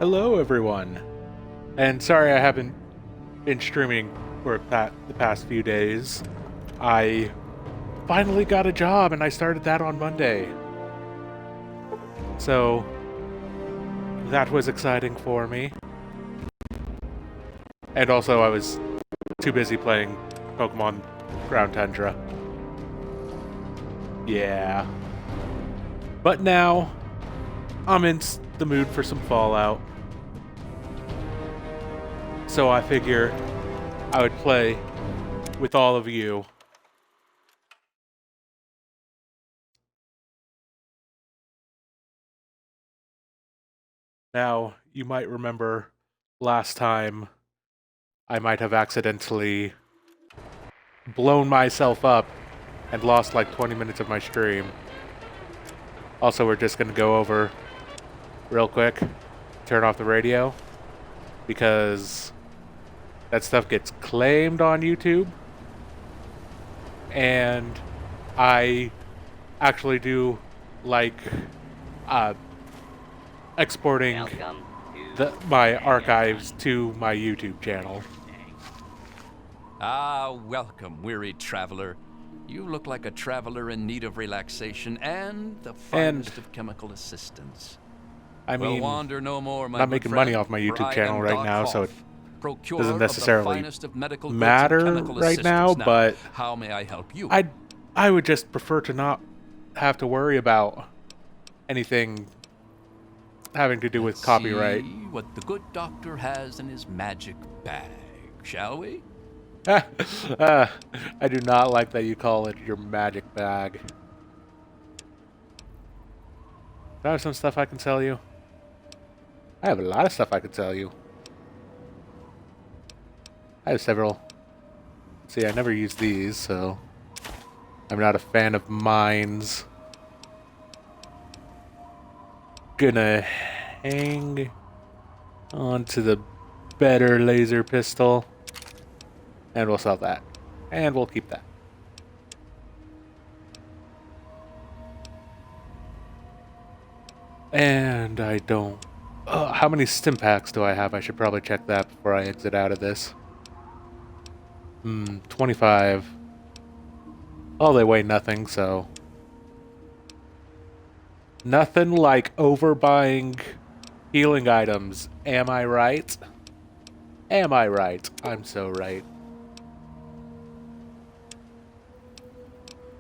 Hello, everyone. And sorry I haven't been streaming for the past few days. I finally got a job, and I started that on Monday. So, that was exciting for me. And also, I was too busy playing Pokemon Ground Tundra. Yeah. But now, I'm in the mood for some Fallout. So I figure I would play with all of you. Now, you might remember last time I might have accidentally blown myself up and lost like 20 minutes of my stream. Also, we're just going to go over real quick, turn off the radio, because that stuff gets claimed on YouTube, and I actually do like exporting my archives to my YouTube channel. Ah, welcome, weary traveler. You look like a traveler in need of relaxation and the finest of chemical assistance. I mean, wander no more, my I'm not making money off my YouTube channel right now, so it doesn't necessarily matter right now, but how may I help you? I would just prefer to not have to worry about anything having to do with copyright. See what the good doctor has in his magic bag, shall we? I do not like that you call it your magic bag. Do I have some stuff I can sell you? I have a lot of stuff I could sell you. I have several. See, I never use these, so I'm not a fan of mines. Gonna hang on to the better laser pistol. And we'll sell that. And we'll keep that. And I don't... how many stim packs do I have? I should probably check that before I exit out of this. 25. Oh, they weigh nothing, so... Nothing like overbuying healing items. Am I right? Am I right? I'm so right.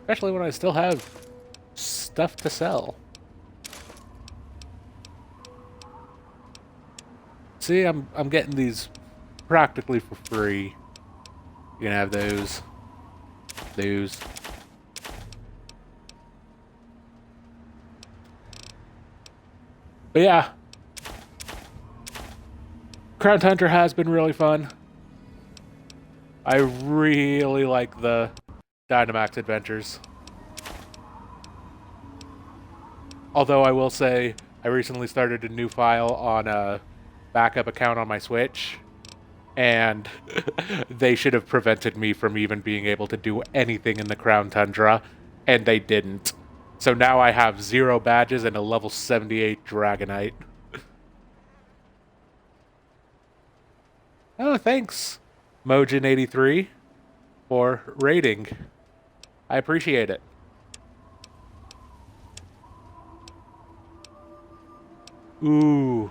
Especially when I still have stuff to sell. See, I'm getting these practically for free. You can have those. Those. But yeah. Crown Hunter has been really fun. I really like the Dynamax adventures. Although I will say, I recently started a new file on a backup account on my Switch, and they should have prevented me from even being able to do anything in the Crown Tundra, and they didn't. So now I have 0 badges and a level 78 Dragonite. Oh, thanks, Mojin83, for rating. I appreciate it. Ooh.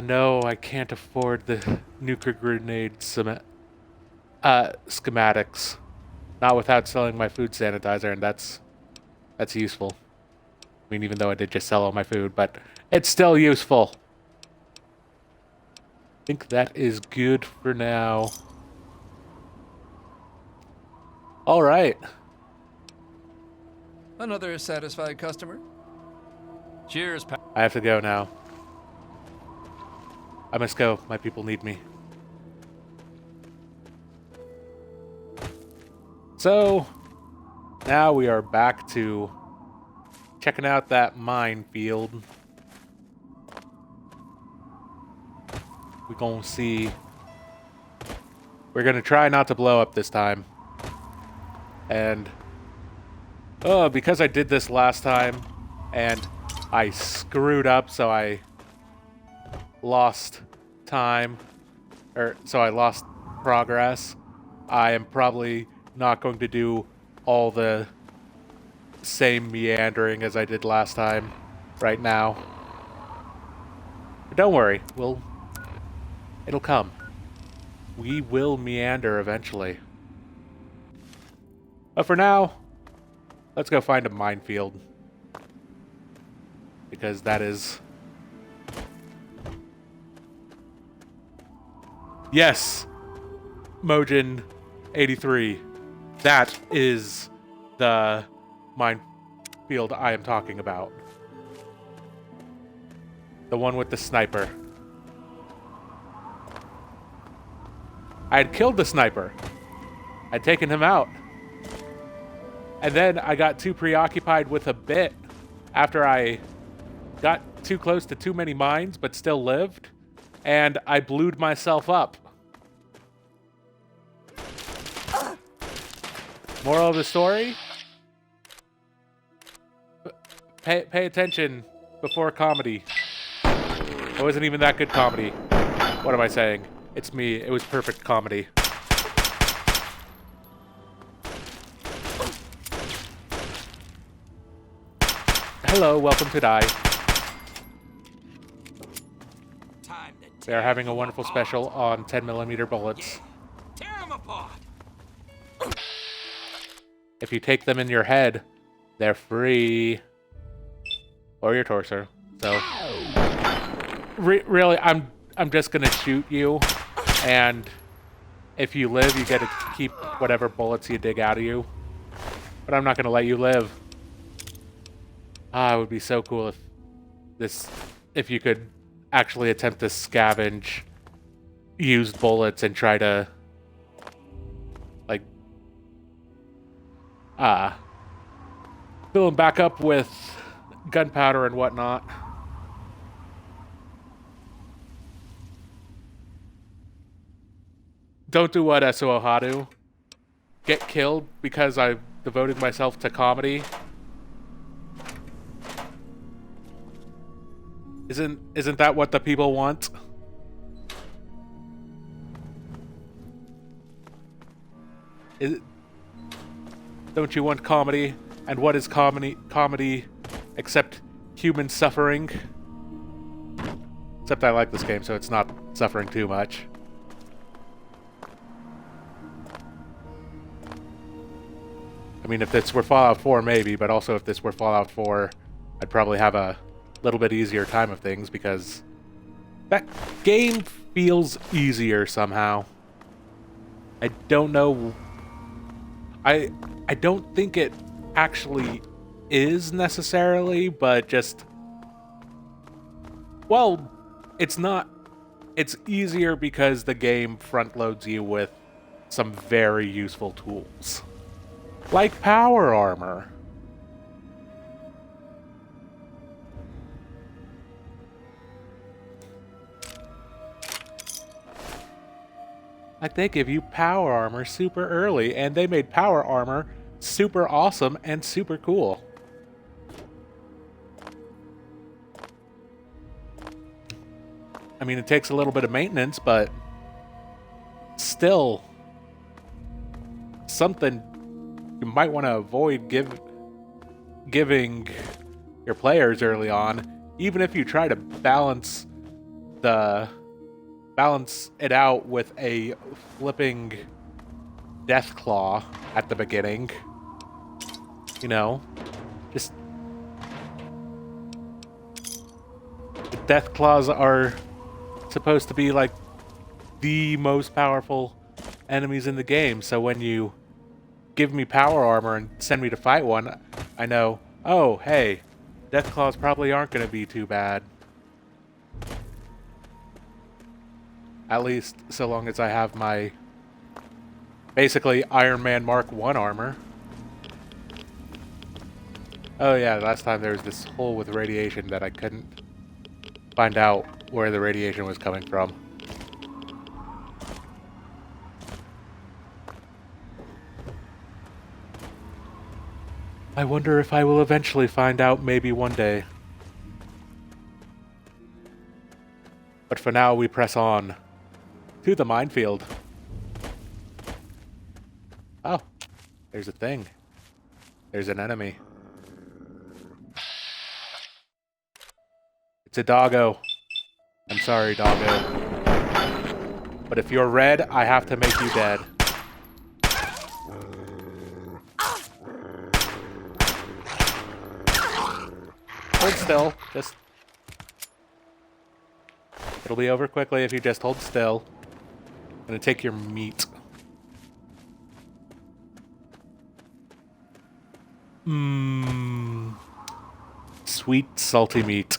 No, I can't afford the nuclear grenade schematics. Not without selling my food sanitizer, and that's useful. I mean, even though I did just sell all my food, but it's still useful. I think that is good for now. All right. Another satisfied customer. Cheers, pal. I have to go now. I must go. My people need me. So, now we are back to checking out that minefield. We're gonna see. We're gonna try not to blow up this time. And because I did this last time, and I screwed up, so I lost time, so I lost progress. I am probably not going to do all the same meandering as I did last time right now. But don't worry, it'll come. We will meander eventually. But for now, let's go find a minefield. Because that is... Yes! Mojin83. That is the minefield I am talking about. The one with the sniper. I had killed the sniper. I'd taken him out. And then I got too preoccupied with a bit after I got too close to too many mines, but still lived. And I blewed myself up. Moral of the story? Pay attention before comedy. It wasn't even that good comedy. What am I saying? It's me. It was perfect comedy. Hello, welcome to Die. They are having a wonderful special on 10mm bullets. Tear 'em apart. If you take them in your head, they're free. Or your torso. So, really, I'm just gonna shoot you, and if you live, you get to keep whatever bullets you dig out of you. But I'm not gonna let you live. Ah, it would be so cool if you could actually attempt to scavenge used bullets and try to, like, fill them back up with gunpowder and whatnot. Don't do what SO Ohadu. Get killed because I devoted myself to comedy. Isn't that what the people want? Don't you want comedy? And what is comedy except human suffering? Except I like this game, so it's not suffering too much. I mean, if this were Fallout 4, maybe, but also if this were Fallout 4, I'd probably have a little bit easier time of things, because that game feels easier somehow. I don't know. I don't think it actually is necessarily, but just, well, it's not. It's easier because the game front loads you with some very useful tools. Like power armor. Like, they give you power armor super early, and they made power armor super awesome and super cool. I mean, it takes a little bit of maintenance, but still something you might want to avoid giving your players early on, even if you try to balance it out with a flipping death claw at the beginning. You know, just the death claws are supposed to be like the most powerful enemies in the game, so when you give me power armor and send me to fight one, I know, oh, hey, death claws probably aren't going to be too bad. At least so long as I have my basically Iron Man Mark 1 armor. Oh yeah, last time there was this hole with radiation that I couldn't find out where the radiation was coming from. I wonder if I will eventually find out, maybe one day. for now, we press on to the minefield. Oh, there's a thing. There's an enemy. It's a doggo. I'm sorry, doggo. But if you're red, I have to make you dead. Hold still. Just... It'll be over quickly if you just hold still. I'm gonna take your meat. Mmm. Sweet, salty meat.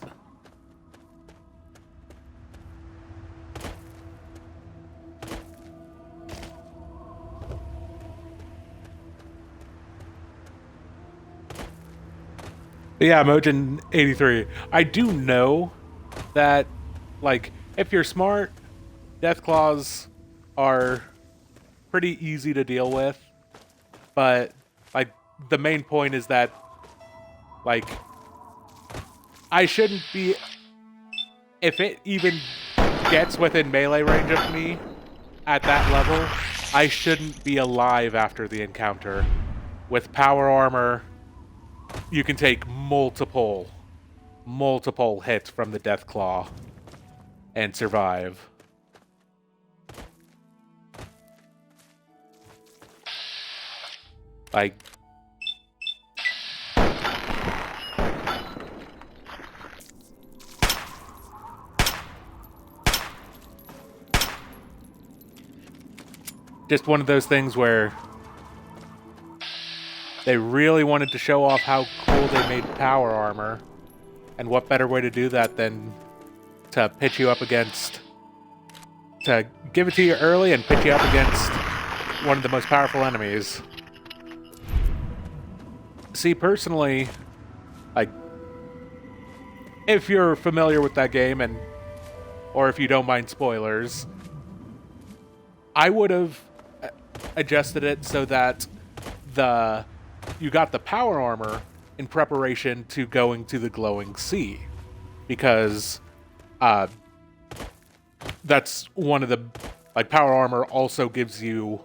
But yeah, Mojin83. I do know that, like, if you're smart, Deathclaws are pretty easy to deal with. But, like, the main point is that, like, I shouldn't be... If it even gets within melee range of me at that level, I shouldn't be alive after the encounter. With power armor, you can take multiple hits from the Deathclaw and survive. Like... Just one of those things where they really wanted to show off how cool they made power armor. And what better way to do that than to pitch you up against... To give it to you early and pitch you up against one of the most powerful enemies. See, personally, like, if you're familiar with that game and... Or if you don't mind spoilers, I would have adjusted it so that you got the power armor in preparation to going to the glowing sea, because that's one of the, like, power armor also gives you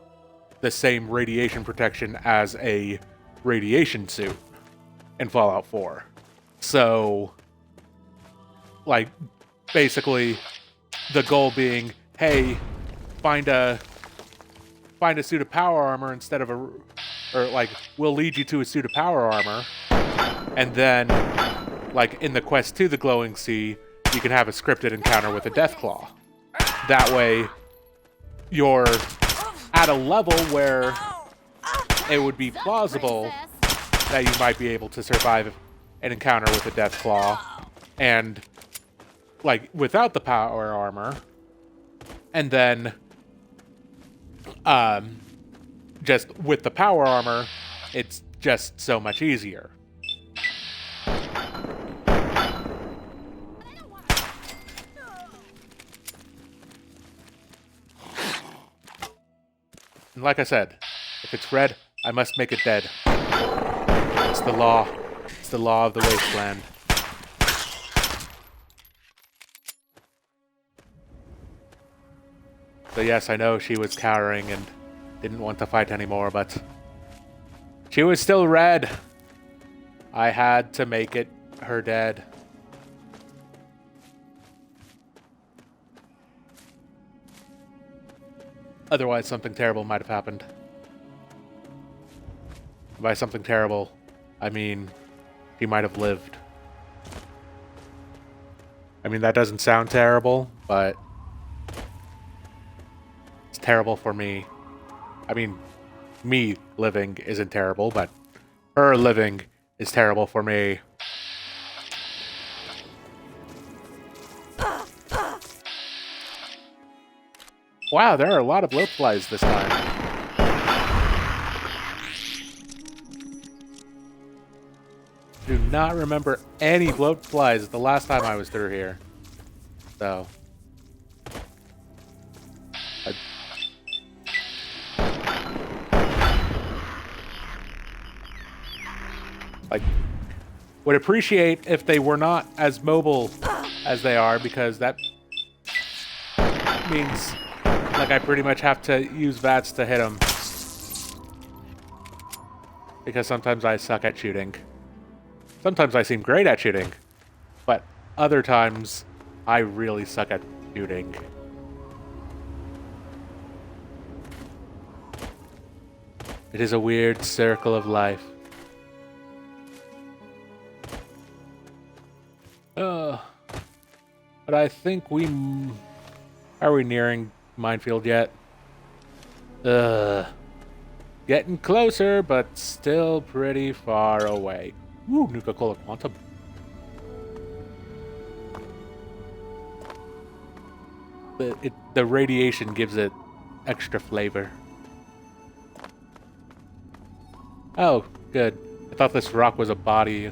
the same radiation protection as a radiation suit in Fallout 4. So, like, basically the goal being, hey, find a suit of power armor instead of or like, we'll lead you to a suit of power armor, and then, like, in the quest to the glowing sea, you can have a scripted encounter with a Deathclaw. That way, you're at a level where it would be plausible that you might be able to survive an encounter with a Deathclaw, and, like, without the power armor, and then just with the power armor, it's just so much easier. And like I said, if it's red, I must make it dead. It's the law. It's the law of the wasteland. So yes, I know she was cowering and didn't want to fight anymore, but she was still red. I had to make it her dead. Otherwise, something terrible might have happened. By something terrible, I mean, she might have lived. I mean, that doesn't sound terrible, but it's terrible for me. I mean, me living isn't terrible, but her living is terrible for me. Wow, there are a lot of bloatflies this time. Do not remember any bloatflies the last time I was through here. So... like, would appreciate if they were not as mobile as they are, because that means like I pretty much have to use VATS to hit him. Because sometimes I suck at shooting. Sometimes I seem great at shooting. But other times, I really suck at shooting. It is a weird circle of life. But I think are we nearing minefield yet? Getting closer, but still pretty far away. Ooh, Nuka-Cola Quantum. The radiation gives it extra flavor. Oh, good. I thought this rock was a body,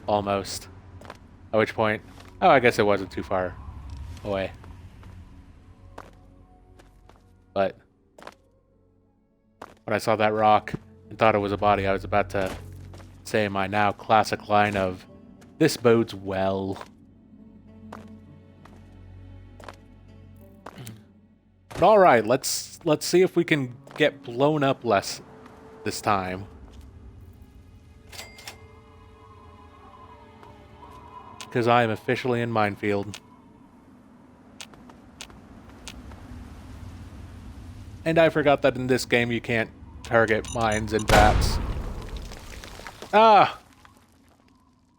almost. At which point, oh, I guess it wasn't too far away. But when I saw that rock and thought it was a body, I was about to say my now classic line of, "This bodes well." But all right, let's see if we can get blown up less this time. Because I am officially in minefield. And I forgot that in this game you can't target mines and bats.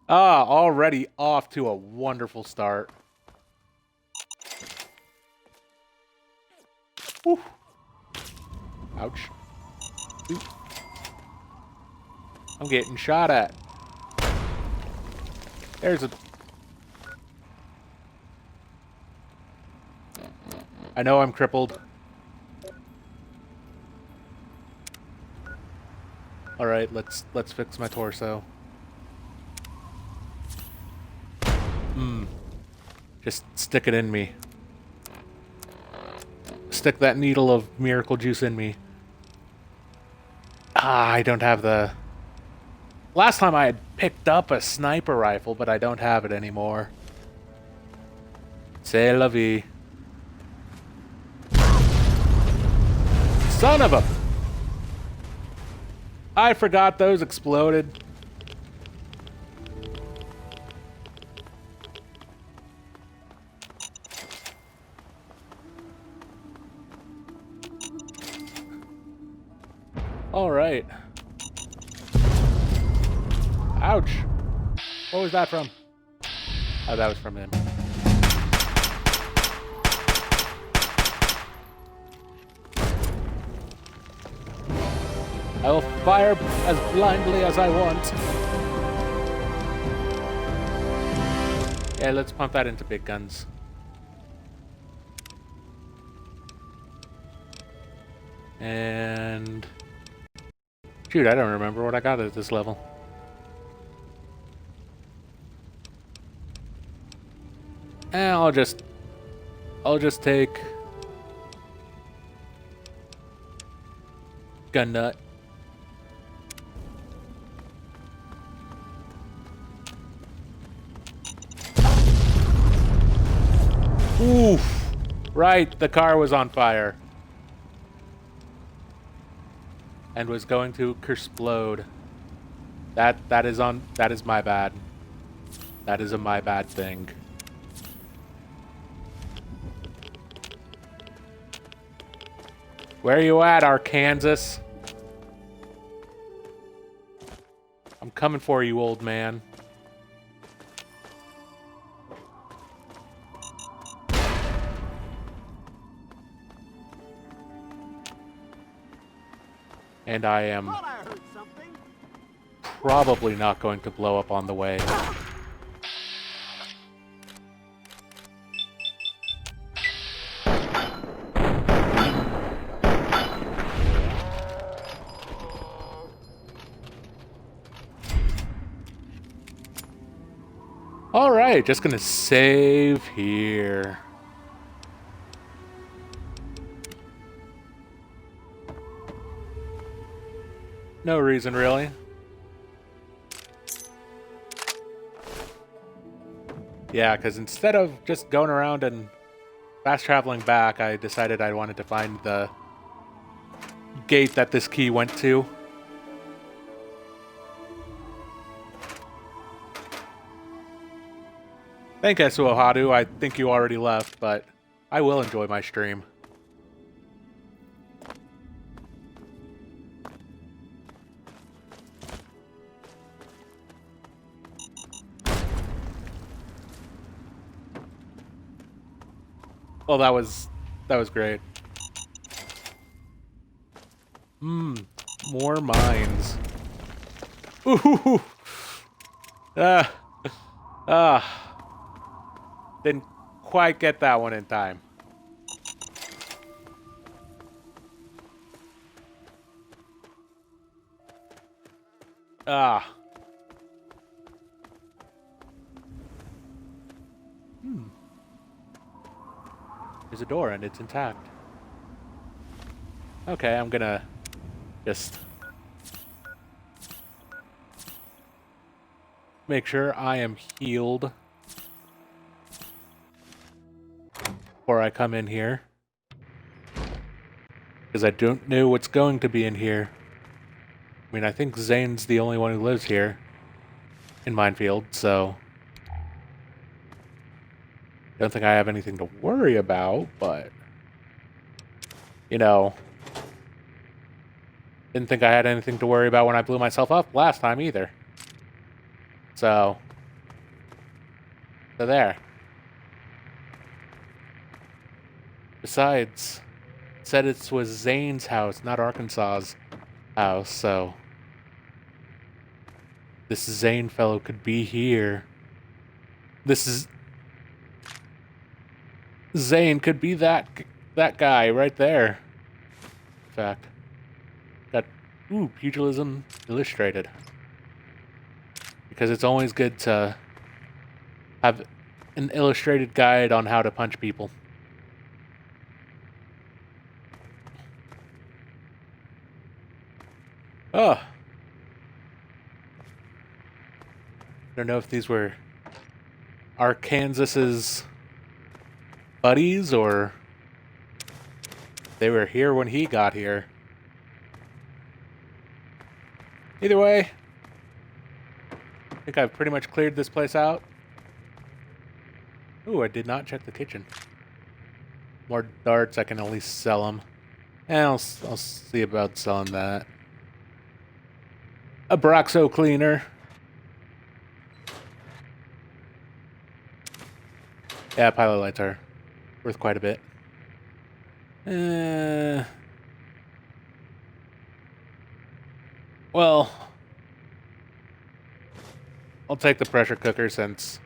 Already off to a wonderful start. Whew. Ouch. Ooh. I'm getting shot at. There's a... I know I'm crippled. Alright, let's fix my torso. Just stick it in me. Stick that needle of miracle juice in me. I don't have the... Last time I had picked up a sniper rifle, but I don't have it anymore. C'est la vie. Son of a... I forgot those exploded. All right. Ouch. What was that from? Oh, that was from him. I will fire as blindly as I want. Yeah, let's pump that into big guns. And... shoot, I don't remember what I got at this level. I'll just take gun nut. Oof! Right, the car was on fire. And was going to explode. That is my bad. That is a my bad thing. Where you at, Arkansas? I'm coming for you, old man. And I am probably not going to blow up on the way. Alright, just gonna save here. No reason, really. Yeah, because instead of just going around and fast traveling back, I decided I wanted to find the gate that this key went to. Thank you, Suohadu. I think you already left, but I will enjoy my stream. Well, that was great. More mines. Ooh. Didn't quite get that one in time. There's a door and it's intact. Okay, I'm gonna just make sure I am healed before I come in here. Because I don't know what's going to be in here. I mean, I think Zane's the only one who lives here in Minefield, so don't think I have anything to worry about, but you know, didn't think I had anything to worry about when I blew myself up last time either. So there. Besides, it said it was Zane's house, not Arkansas's house, so this Zane fellow could be here. Zane could be that guy right there. In fact, got pugilism illustrated, because it's always good to have an illustrated guide on how to punch people. Oh. I don't know if these were Arkansas's buddies or they were here when he got here. Either way, I think I've pretty much cleared this place out. Ooh, I did not check the kitchen. More darts, I can at least sell them. And I'll see about selling that. A Broxo cleaner. Yeah, pilot lights are worth quite a bit. Well, I'll take the pressure cooker since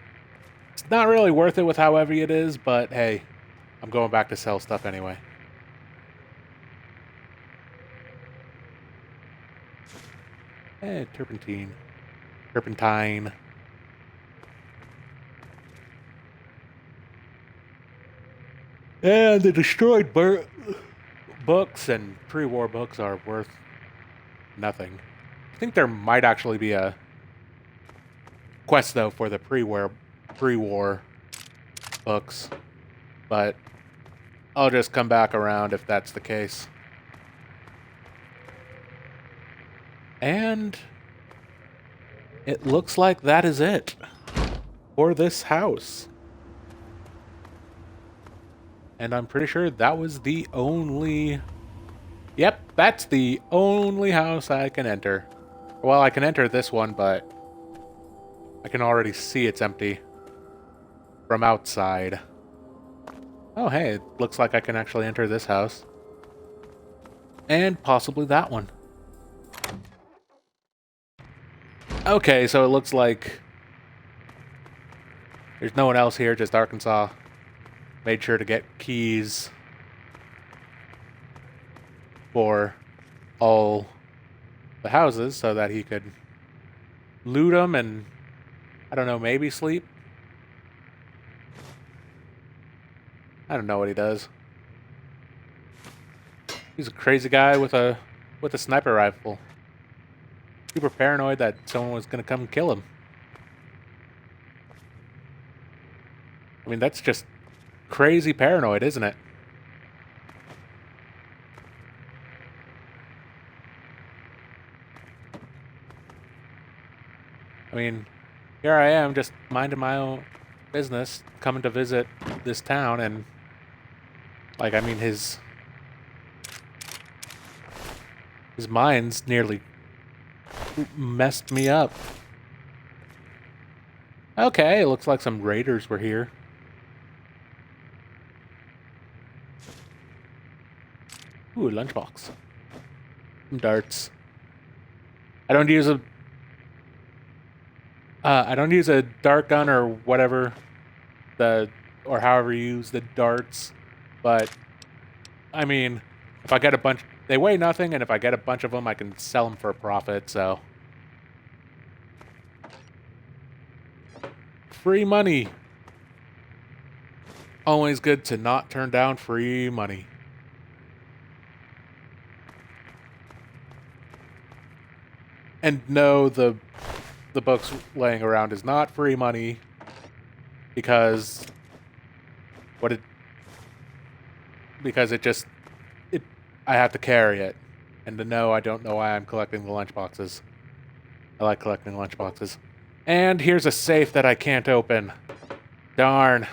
it's not really worth it with how heavy it is, but hey, I'm going back to sell stuff anyway. Turpentine. And the destroyed books and pre-war books are worth nothing. I think there might actually be a quest, though, for the pre-war books. But I'll just come back around if that's the case. And it looks like that is it for this house. And I'm pretty sure that was the only... Yep, that's the only house I can enter. Well, I can enter this one, but I can already see it's empty from outside. Oh, hey, it looks like I can actually enter this house. And possibly that one. Okay, so it looks like there's no one else here, just Arkansas. Made sure to get keys for all the houses so that he could loot them and, I don't know, maybe sleep? I don't know what he does. He's a crazy guy with a sniper rifle. Super paranoid that someone was going to come kill him. I mean, that's just crazy paranoid, isn't it? I mean, here I am, just minding my own business, coming to visit this town, and, like, I mean, his mind's nearly messed me up. Okay, it looks like some raiders were here. Ooh, lunchbox. Some darts. I don't use a dart gun or whatever or however you use the darts, but I mean, if I get a bunch, they weigh nothing, and if I get a bunch of them, I can sell them for a profit. So free money. Always good to not turn down free money. And no, the books laying around is not free money, because I have to carry it. And to know, I don't know why I'm collecting the lunchboxes. I like collecting lunchboxes. And here's a safe that I can't open. Darn.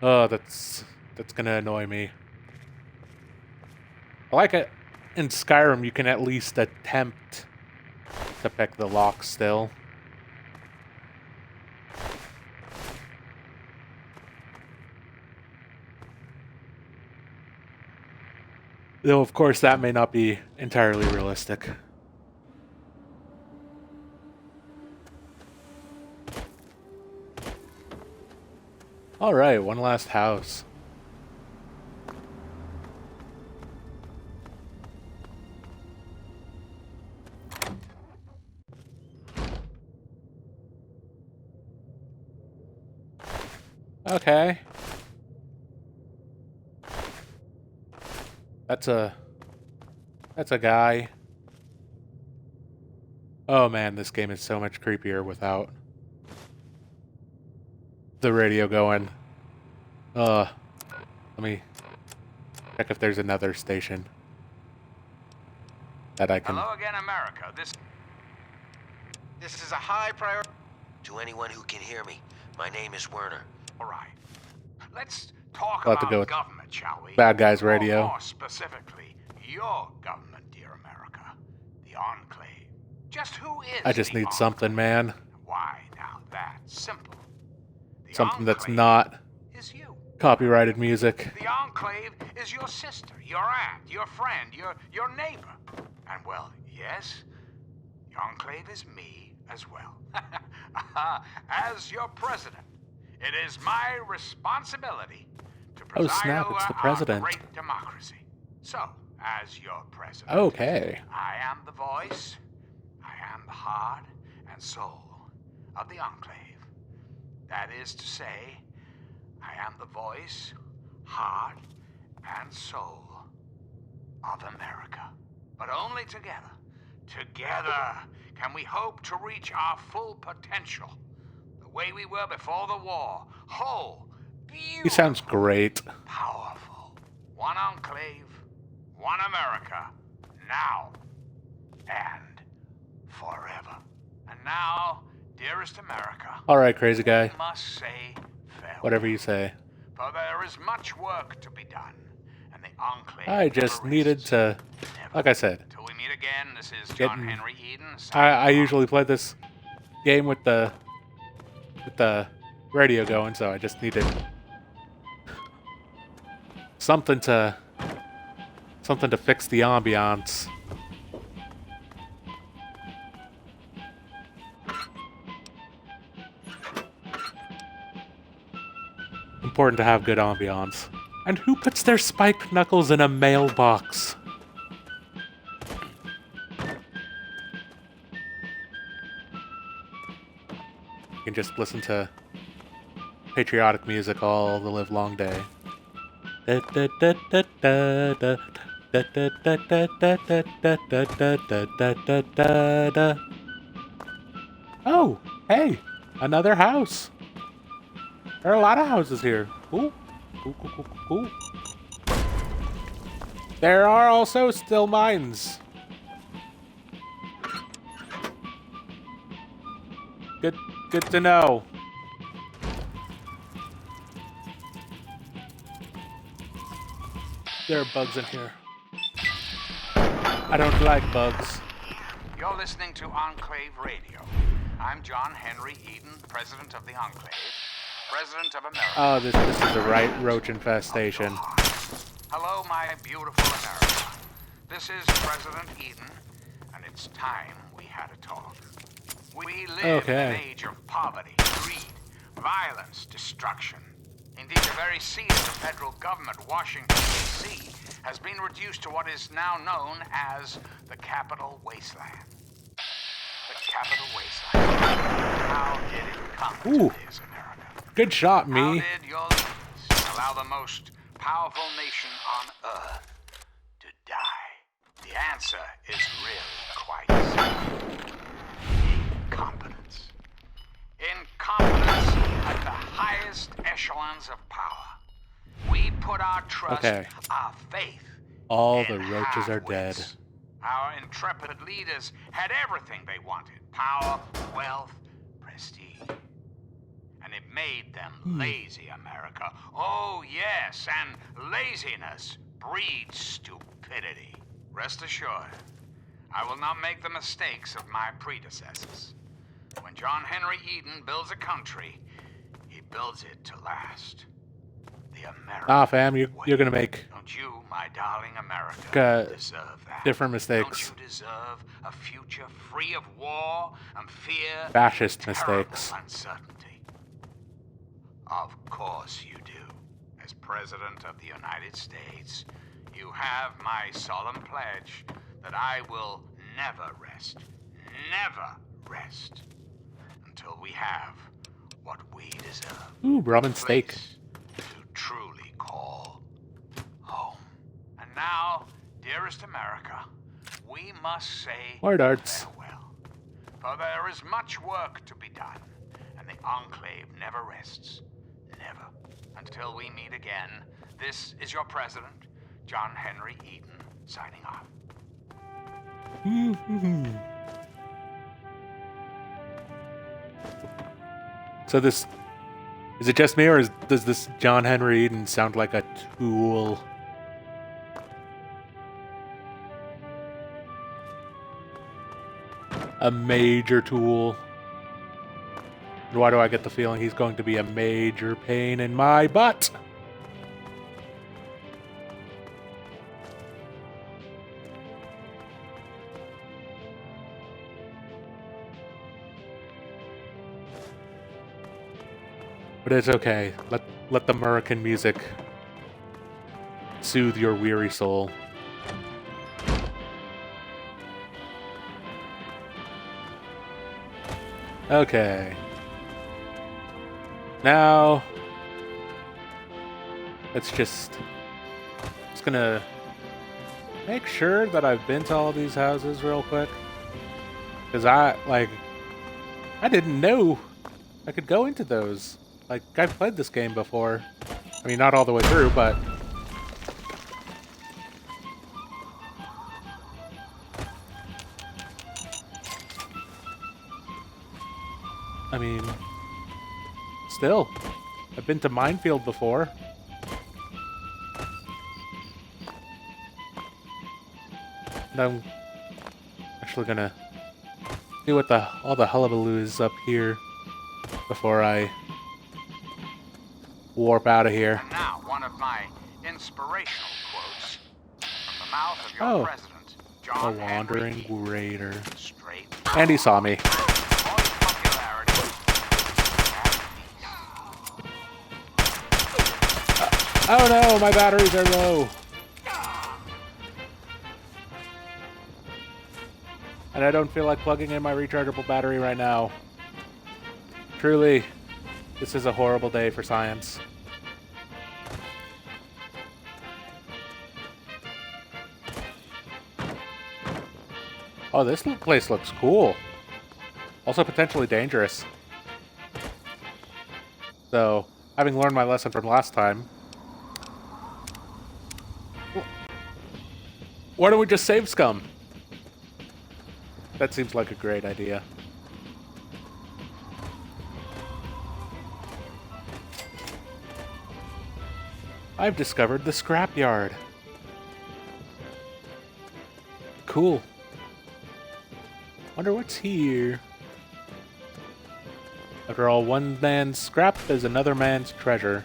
Oh, that's gonna annoy me. I like it. In Skyrim, you can at least attempt to pick the lock still. Though, of course, that may not be entirely realistic. Alright, one last house. Okay. That's a guy. Oh man, this game is so much creepier without the radio going. Let me check if there's another station that I can... Hello again, America. This is a high priority. To anyone who can hear me, my name is Werner. All right. Let's talk I'll have to about go with government, shall we? Bad Guys Or Radio. more specifically, your government, dear America. The Enclave. Just who is I just the need Enclave? something, man. Why, now that's simple. The Something that's Enclave not is you. copyrighted music. The Enclave is your sister, your aunt, your friend, your neighbor. And well, yes, the Enclave is me as well. As your president, it is my responsibility to Oh, preside snap, over it's the our president. great democracy. So, as your president, Okay. I am the voice, I am the heart and soul of the Enclave. That is to say, I am the voice, heart, and soul of America. But only together, together can we hope to reach our full potential. The way we were before the war. Whole, beautiful. He sounds great. Powerful. One Enclave, one America. Now and forever. And now, dearest America, Alright, crazy guy. we must say farewell. Whatever you say. For there is much work to be done, and the Enclave I just never needed rests. to, Never. like I said, Till we meet again, this is John Getting- Henry Eden. I usually play this game with the radio going, so I just needed something to fix the ambiance. Important to have good ambiance. And who puts their spiked knuckles in a mailbox? You can just listen to patriotic music all the live long day. Oh, hey, Another house. There are a lot of houses here. Cool. Cool, cool, cool, cool, cool. There are also still mines. Good to know. There are bugs in here. I don't like bugs. You're listening to Enclave Radio. I'm John Henry Eden, President of the Enclave, President of America. Oh, this is the right roach infestation. Hello, my beautiful America. This is President Eden, and it's time we had a talk. We live in an age of poverty, greed, violence, destruction. Indeed, the very seat of the federal government, Washington, D.C., has been reduced to what is now known as the Capital Wasteland. The Capital Wasteland. How did it come to this, America? Good shot, me. How did your leaders allow the most powerful nation on Earth to die? The answer is really quite simple. Incompetence. Incompetence at the highest echelons of power. We put our trust, our faith. All in the roaches are dead. half-wits. Our intrepid leaders had everything they wanted. Power, wealth, prestige. And it made them lazy, America. Oh, yes, and laziness breeds stupidity. Rest assured, I will not make the mistakes of my predecessors. When John Henry Eden builds a country, he builds it to last. The American fam, you're gonna make Don't you, my darling America, deserve that? different mistakes. Don't you deserve a future free of war and fear? Fascist and mistakes. terrible uncertainty. Of course you do. As President of the United States, you have my solemn pledge that I will never rest, until we have what we deserve. Ooh, ramen steak. Place to truly call home. And now, dearest America, we must say More darts. farewell. For there is much work to be done, and the Enclave never rests. Never. Until we meet again, this is your president, John Henry Eden, signing off. So this... Is it just me, or does this John Henry Eden sound like a tool? A major tool. And why do I get the feeling he's going to be a major pain in my butt? But it's okay. Let the American music soothe your weary soul. Okay. Now, let's just gonna make sure that I've been to all these houses real quick. Because I didn't know I could go into those. Like, I've played this game before. I mean, not all the way through, but... I mean... Still. I've been to Minefield before. And I'm actually gonna see what all the hullabaloo is up here before I warp out of here. And now, one of my inspirational quotes from the mouth of your president, John A wandering Henry raider. Eden. Straight And he saw me. all his popularity Oh no, my batteries are low. And I don't feel like plugging in my rechargeable battery right now. Truly, this is a horrible day for science. Oh, this place looks cool. Also potentially dangerous. So, having learned my lesson from last time, why don't we just save Scum? That seems like a great idea. I've discovered the scrapyard. Cool. Wonder what's here. After all, one man's scrap is another man's treasure.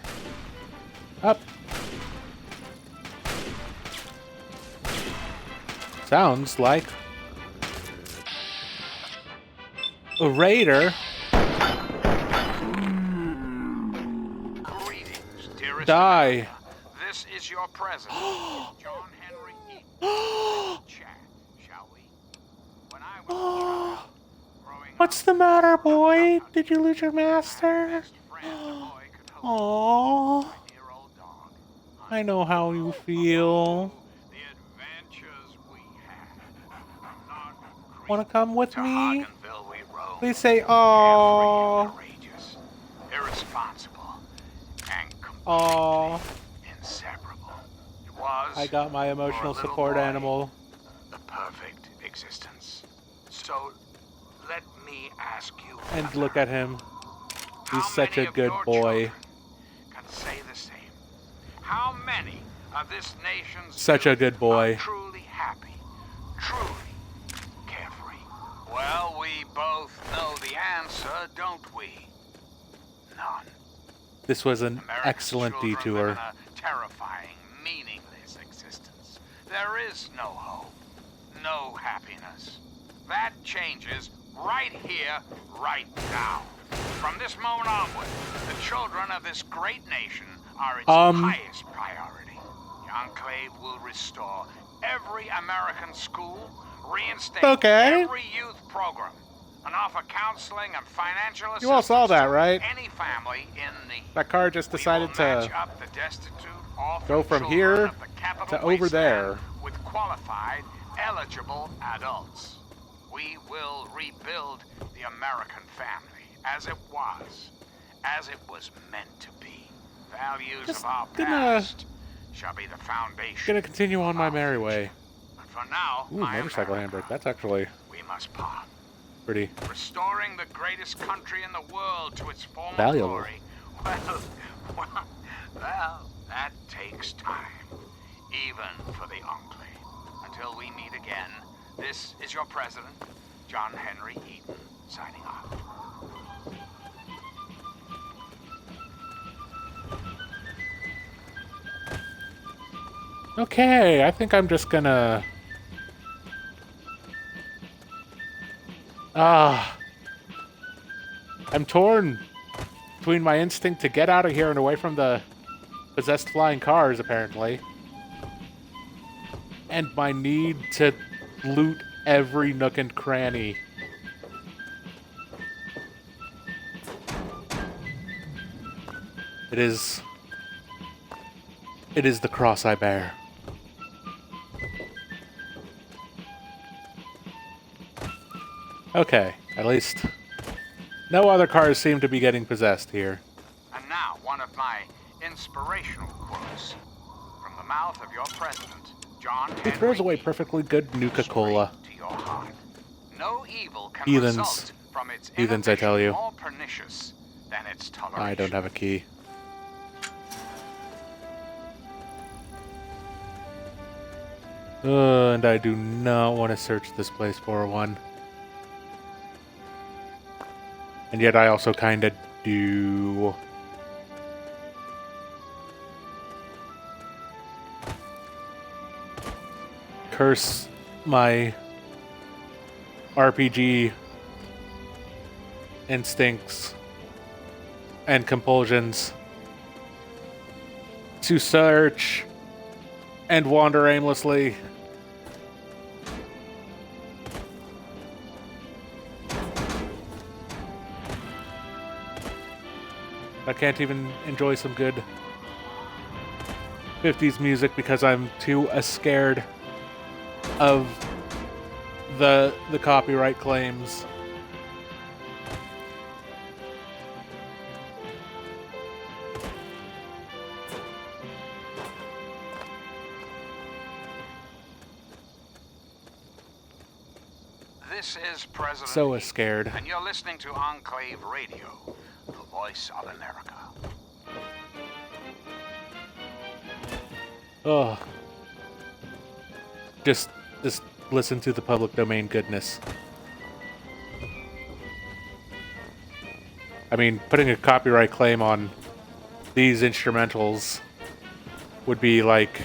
Up. Sounds like a raider. Greetings, dearest Die. America. This is your president, John Henry Eaton. Chat, shall we? When I was a child, growing What's up, the matter, boy? I Did you lose your master? best friend a boy could hope Aww. for, my dear old dog. I know how you feel. The adventures we had. Not Wanna come with to me? Hodgenville we rode. Please say, Carefree aww. and courageous, irresponsible, and completely Aww. inseparable. It was I got my for a emotional little support boy, animal. the perfect existence. So let me ask you, And another. look at him. How He's such many a of good your boy. children can say the same? How many of this nation's Such a youth good boy. are truly happy, truly carefree? Well, we both know the answer, don't we? None. This was an American excellent children live detour. in a terrifying, meaningless existence. There is no hope, no happiness. That changes right here, right now. From this moment onward, the children of this great nation are its highest priority. The Enclave will restore every American school, reinstate every youth program, and offer counseling and financial assistance You all saw that, to right? any family in need. That car just We decided will to match up the destitute, orphan go from children here of the capital to over wasteland there. with qualified, eligible adults. We will rebuild the American family as it was meant to be. Values Just of our gonna- past shall be the foundation. Gonna continue on my of our merry future. way. But for now, Ooh, my motorcycle America, handbrake. That's actually we must part. pretty Restoring the greatest country in the world to its former valuable. glory. Well, that takes time. Even for the Enclave. Until we meet again, this is your president, John Henry Eaton, signing off. Okay, I think I'm just gonna... I'm torn between my instinct to get out of here and away from the possessed flying cars, apparently, and my need to loot every nook and cranny. It is the cross I bear. Okay, at least no other cars seem to be getting possessed here. And now, one of my inspirational quotes from the mouth of your president, John He Henry throws away Eaton. perfectly good Nuka-Cola. Straight to your heart. No evil can Heathens. result from its Heathens, I tell you. more pernicious than its toleration. I don't have a key. And I do not want to search this place for one. And yet I also kind of do. Curse my RPG instincts and compulsions to search and wander aimlessly. I can't even enjoy some good 50s music because I'm too scared of the copyright claims. This is President So Heat, scared. and you're listening to Enclave Radio, the voice of America. Oh. Just listen to the public domain goodness. I mean, putting a copyright claim on these instrumentals would be like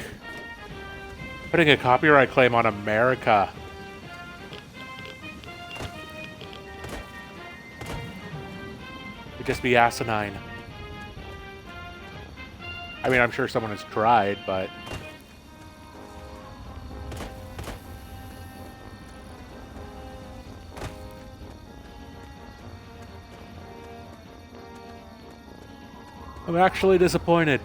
putting a copyright claim on America. It'd just be asinine. I mean, I'm sure someone has tried, but... I'm actually disappointed.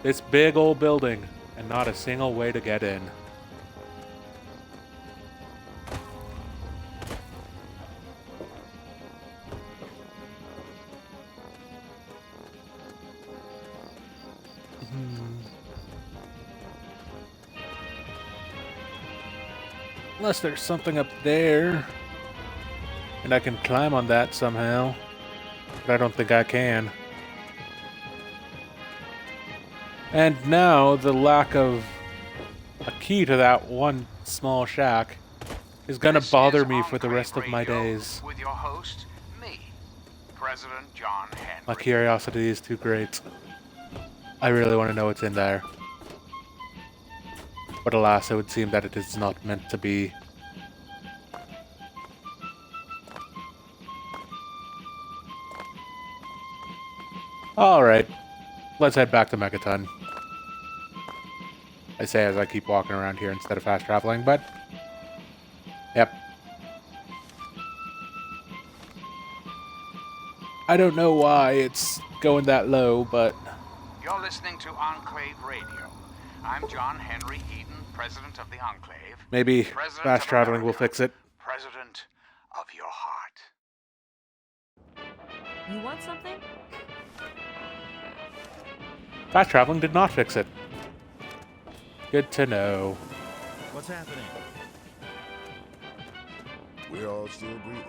This big old building, and not a single way to get in. Unless there's something up there. And I can climb on that somehow. But I don't think I can. And now, the lack of a key to that one small shack is gonna bother me for the rest of my days. With your host, me, President John Henry. My curiosity is too great. I really want to know what's in there. But alas, it would seem that it is not meant to be. Alright, let's head back to Megaton. I say as I keep walking around here instead of fast traveling, but... Yep. I don't know why it's going that low, but... You're listening to Enclave Radio. I'm John Henry Eden, President of the Enclave. Maybe President fast of traveling will America, fix it. President of your heart. You want something? Fast traveling did not fix it. Good to know. What's happening? We're all still breathing,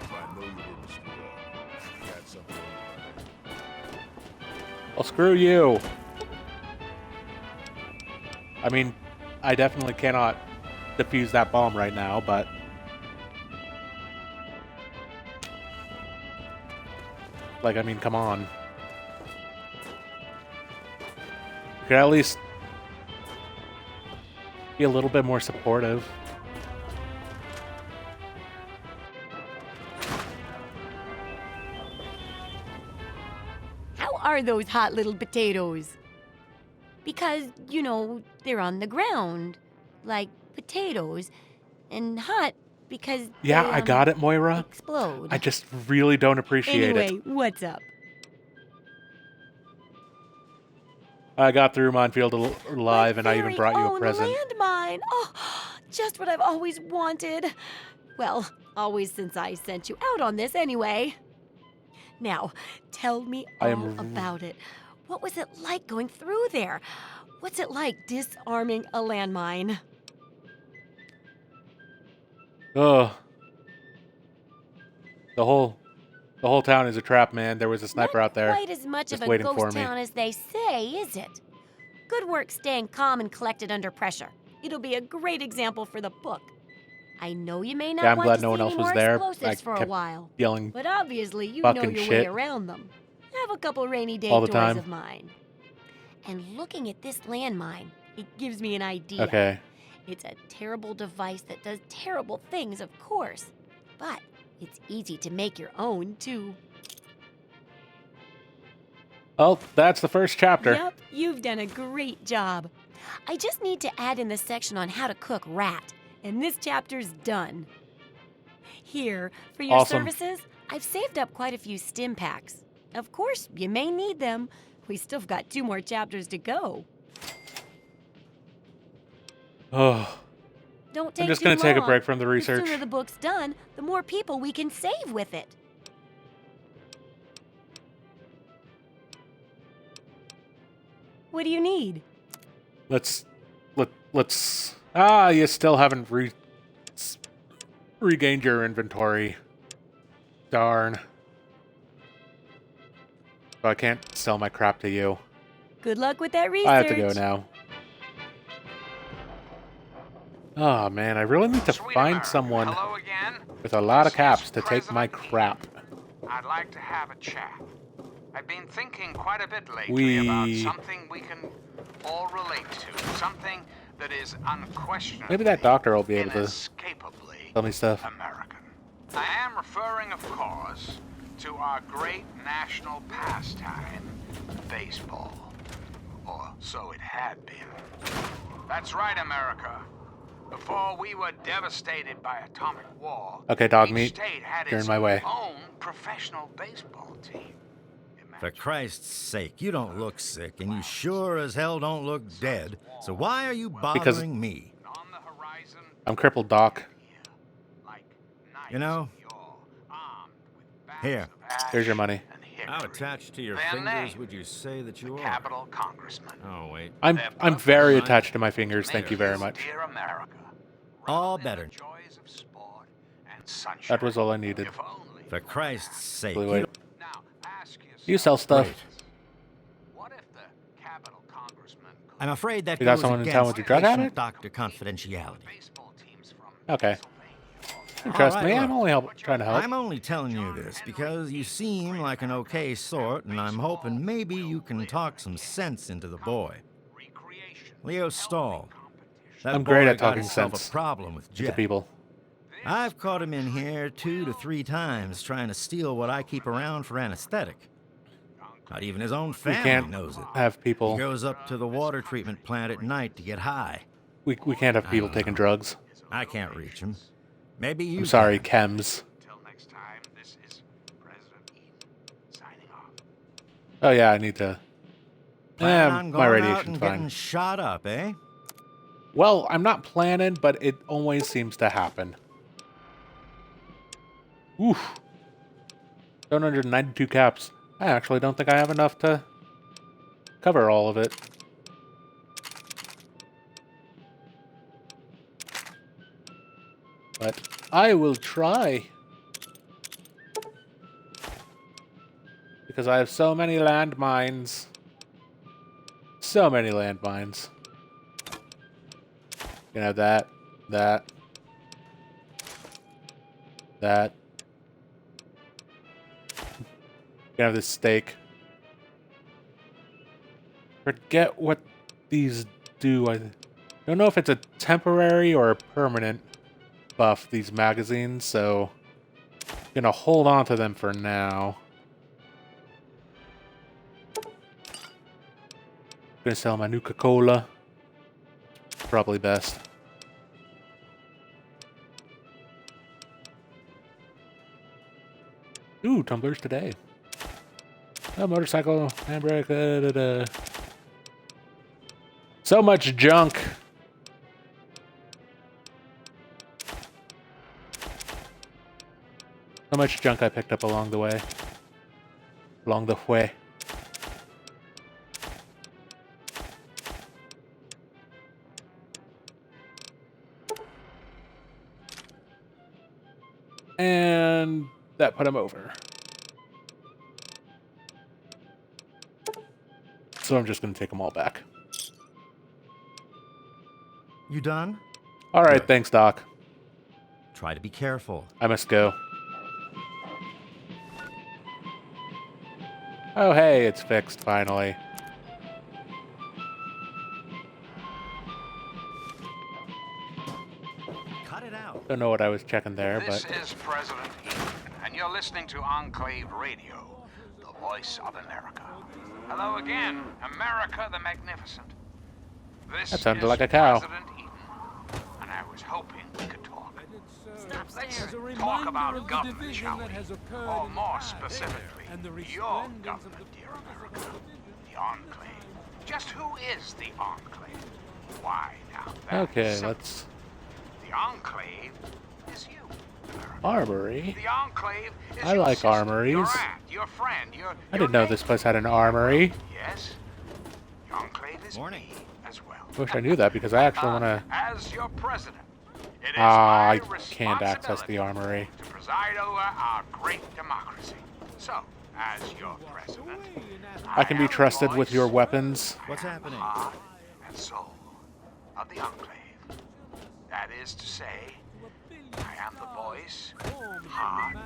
so I know you didn't screw up. You got something on your mind. Well, screw you. I mean, I definitely cannot defuse that bomb right now, but... Like, I mean, come on. You could at least be a little bit more supportive. How are those hot little potatoes? Because, you know, they're on the ground, like potatoes, and hot because Yeah, they, I got it, Moira. explode. I just really don't appreciate anyway, it. what's up? I got through Minefield alive, and I even Very brought you a own present. landmine. Oh, just what I've always wanted. Well, always since I sent you out on this anyway. Now, tell me I all am about it. What was it like going through there? What's it like disarming a landmine? Ugh. The whole town is a trap, man. There was a sniper Not out there. quite as much just of a waiting for ghost me. town as they say, is it? Good work staying calm and collected under pressure. It'll be a great example for the book. I know you may not Yeah, I'm want glad to no see one any else was know there. explosives I for a kept while, Yelling. but obviously you know fucking your way shit around them. Have a couple rainy day all the doors time. of mine. And looking at this landmine, it gives me an idea. Okay. It's a terrible device that does terrible things, of course, but it's easy to make your own, too. Well, that's the first chapter. Yep, you've done a great job. I just need to add in the section on how to cook rat, and this chapter's done. Here, for your Awesome. services, I've saved up quite a few stim packs. Of course, you may need them. We still got 2 more chapters to go. Oh, Don't take I'm just too gonna take a long. break from the The research. sooner the book's done, the more people we can save with it. What do you need? Let's. Ah, you still haven't regained your inventory. Darn. So I can't sell my crap to you. Good luck with that research. I have to go now. Oh man, I really need to Sweet find America, someone hello again. with a lot of This caps is to take my President crap. I'd like to have a chat. I've been thinking quite a bit lately about something we can all relate to. Something that is unquestionably, Maybe that doctor will be able to inescapably tell me stuff. American. I am referring, of course, to our great national pastime, baseball. Or so it had been. That's right, America. Before we were devastated by atomic war, Okay, dog each meat. state had You're in its my way. own professional baseball team. For Christ's sake, you don't look sick, and you sure as hell don't look dead. So why are you bothering me? On the horizon, I'm crippled, Doc. like You know, armed with bats here. of ash Here's your money. and How hickory. attached to your Their fingers name, would you say that you are? Capital Congressman. Oh, wait. I'm very attached to my fingers. Thank you very Make much. his Dear America. All revel in better. the joys of sport and sunshine. That was all I needed. If only. For Christ's sake. Wait, you wait. don't- Now, ask yourself, You sell stuff. Wait. what if the Capital Congressman could I'm afraid that You got goes someone in town with against your drug habit? patient-doctor confidentiality. baseball teams from Okay. Pennsylvania? Trust All right, me, I'm look. only trying to help. I'm only telling you this because you seem like an okay sort, and I'm hoping maybe you can talk some sense into the boy. Recreation. Leo Stahl. That I'm great boy at got talking himself sense a problem with to Jet. people. I've caught him in here 2 to 3 times trying to steal what I keep around for anesthetic. Not even his own We family can't knows it. have He people. goes up to the water treatment plant at night to get high. We can't have people taking drugs. I can't reach him. Maybe you I'm sorry, can. chems. Until next time, this is President Eden signing off. Oh yeah, I need to. Plan on My going out radiation's and fine. getting shot up, eh? Well, I'm not planning, but it always seems to happen. Oof. 792 caps. I actually don't think I have enough to cover all of it. But I will try. Because I have so many landmines. So many landmines. You know, that. You can have this steak. Forget what these do. I don't know if it's a temporary or a permanent buff, these magazines, so I'm gonna hold on to them for now. Gonna sell my Nuka-Cola. Probably best. Ooh, tumblers today. A motorcycle, handbrake, So much junk. So much junk I picked up along the way. Along the way. And that put him over. So I'm just going to take them all back. You done? All right, Good. thanks, Doc. Try to be careful. I must go. Oh, hey, it's fixed, finally. Cut it out. Don't know what I was checking there, This but... is President Eden, and you're listening to Enclave Radio, the voice of America. Hello again, America the Magnificent. This That sounded is like a cow. President Eden, and I was hoping we could talk. Stop Let's staring. talk about government, shall we? Or more specifically, your government, dear America. The Enclave. Just who is the Enclave? Why, now, that's Okay, simple. let's... The Enclave is you, America. Armory? The Enclave is I your like sister, armories. Your aunt, your friend, I didn't know this place had an armory. Yes. The Enclave is Morning. me as well. Wish I knew that, because I actually want to... As your president, It is I my can't access the responsibility armory. to preside over our great democracy. So, as your president, I can be am the trusted with your voice, weapons. What's happening? heart, and soul of the Enclave. That is to say, I am the voice, heart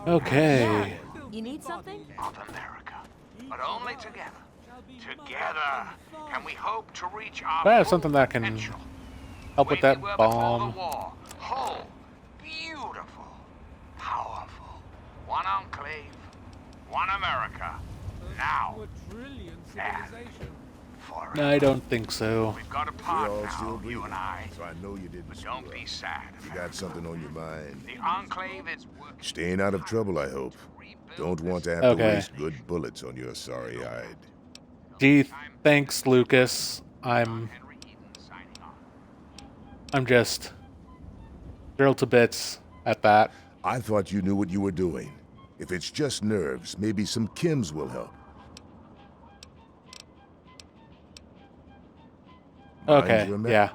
Okay. You need something? of America. But only together. Together can we hope to reach our I have full something that can potential. help with Way we that were before bomb. the war. Whole, beautiful, powerful. One enclave, one America. Now and forever. I don't think so. We've got a We're part all still now, breathing, you and I. so I know you didn't But screw don't up. be sad. You got something on your mind. The enclave is working. Staying out of trouble, I hope. Don't want to have Okay. to waste good bullets on your sorry hide. Gee, thanks, Lucas. I'm Henry Eden signing off. just thrilled to bits at that. I thought you knew what you were doing. If it's just nerves, maybe some Kims will help. Mind Okay, your man. yeah.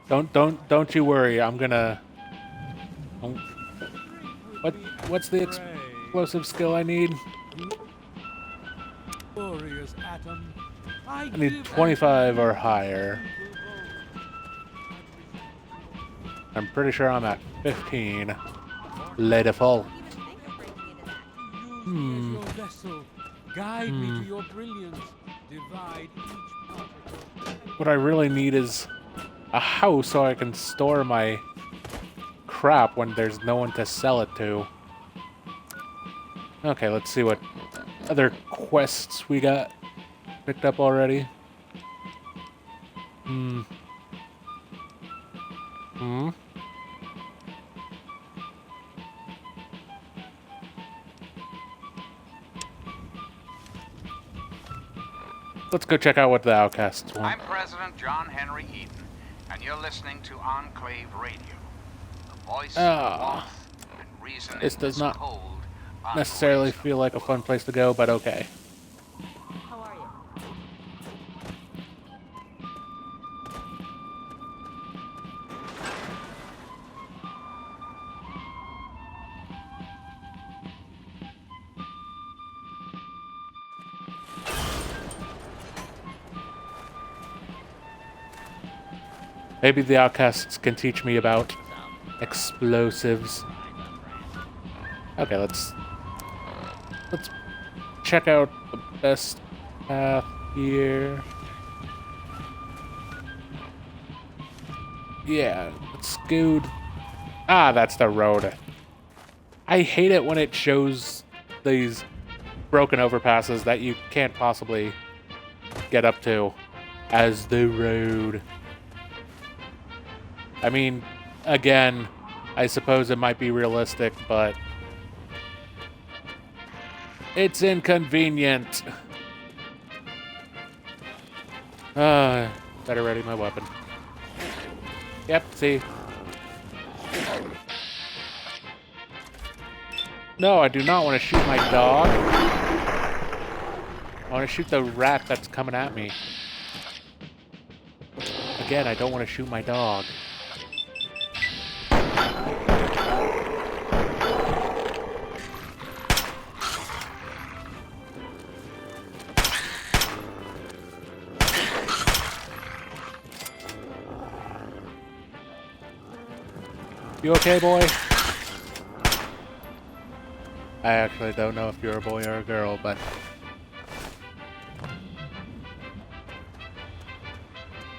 Don't you worry. I'm gonna. What's the explosive skill I need? Glorious atom. I need 25 or higher. I'm pretty sure I'm at 15. Le default. Use your vessel. Guide me to your brilliance. Divide each particle. What I really need is a house so I can store my crap when there's no one to sell it to. Okay, let's see what other quests we got picked up already. Hmm. Let's go check out what the Outcasts want. I'm President John Henry Eden, and you're listening to Enclave Radio. The voice of warmth and reason This in does not cold, necessarily unreasonable feel like a fun place to go, but okay. How are you? Maybe the Outcasts can teach me about explosives. Okay, let's check out the best path here. Yeah, let's go. Ah, that's the road. I hate it when it shows these broken overpasses that you can't possibly get up to as the road. I mean, again, I suppose it might be realistic, but it's inconvenient. Better ready my weapon. Yep, see. No, I do not want to shoot my dog. I want to shoot the rat that's coming at me. Again, I don't want to shoot my dog. You okay, boy? I actually don't know if you're a boy or a girl, but...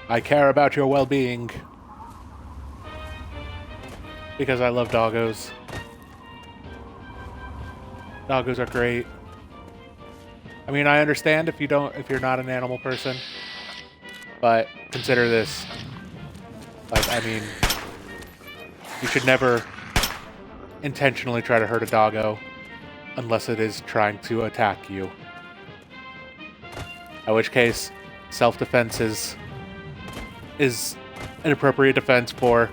I care about your well-being. Because I love doggos. Doggos are great. I mean, I understand if you're not an animal person. But consider this. Like, I mean... You should never intentionally try to hurt a doggo unless it is trying to attack you. In which case, self-defense is an appropriate defense for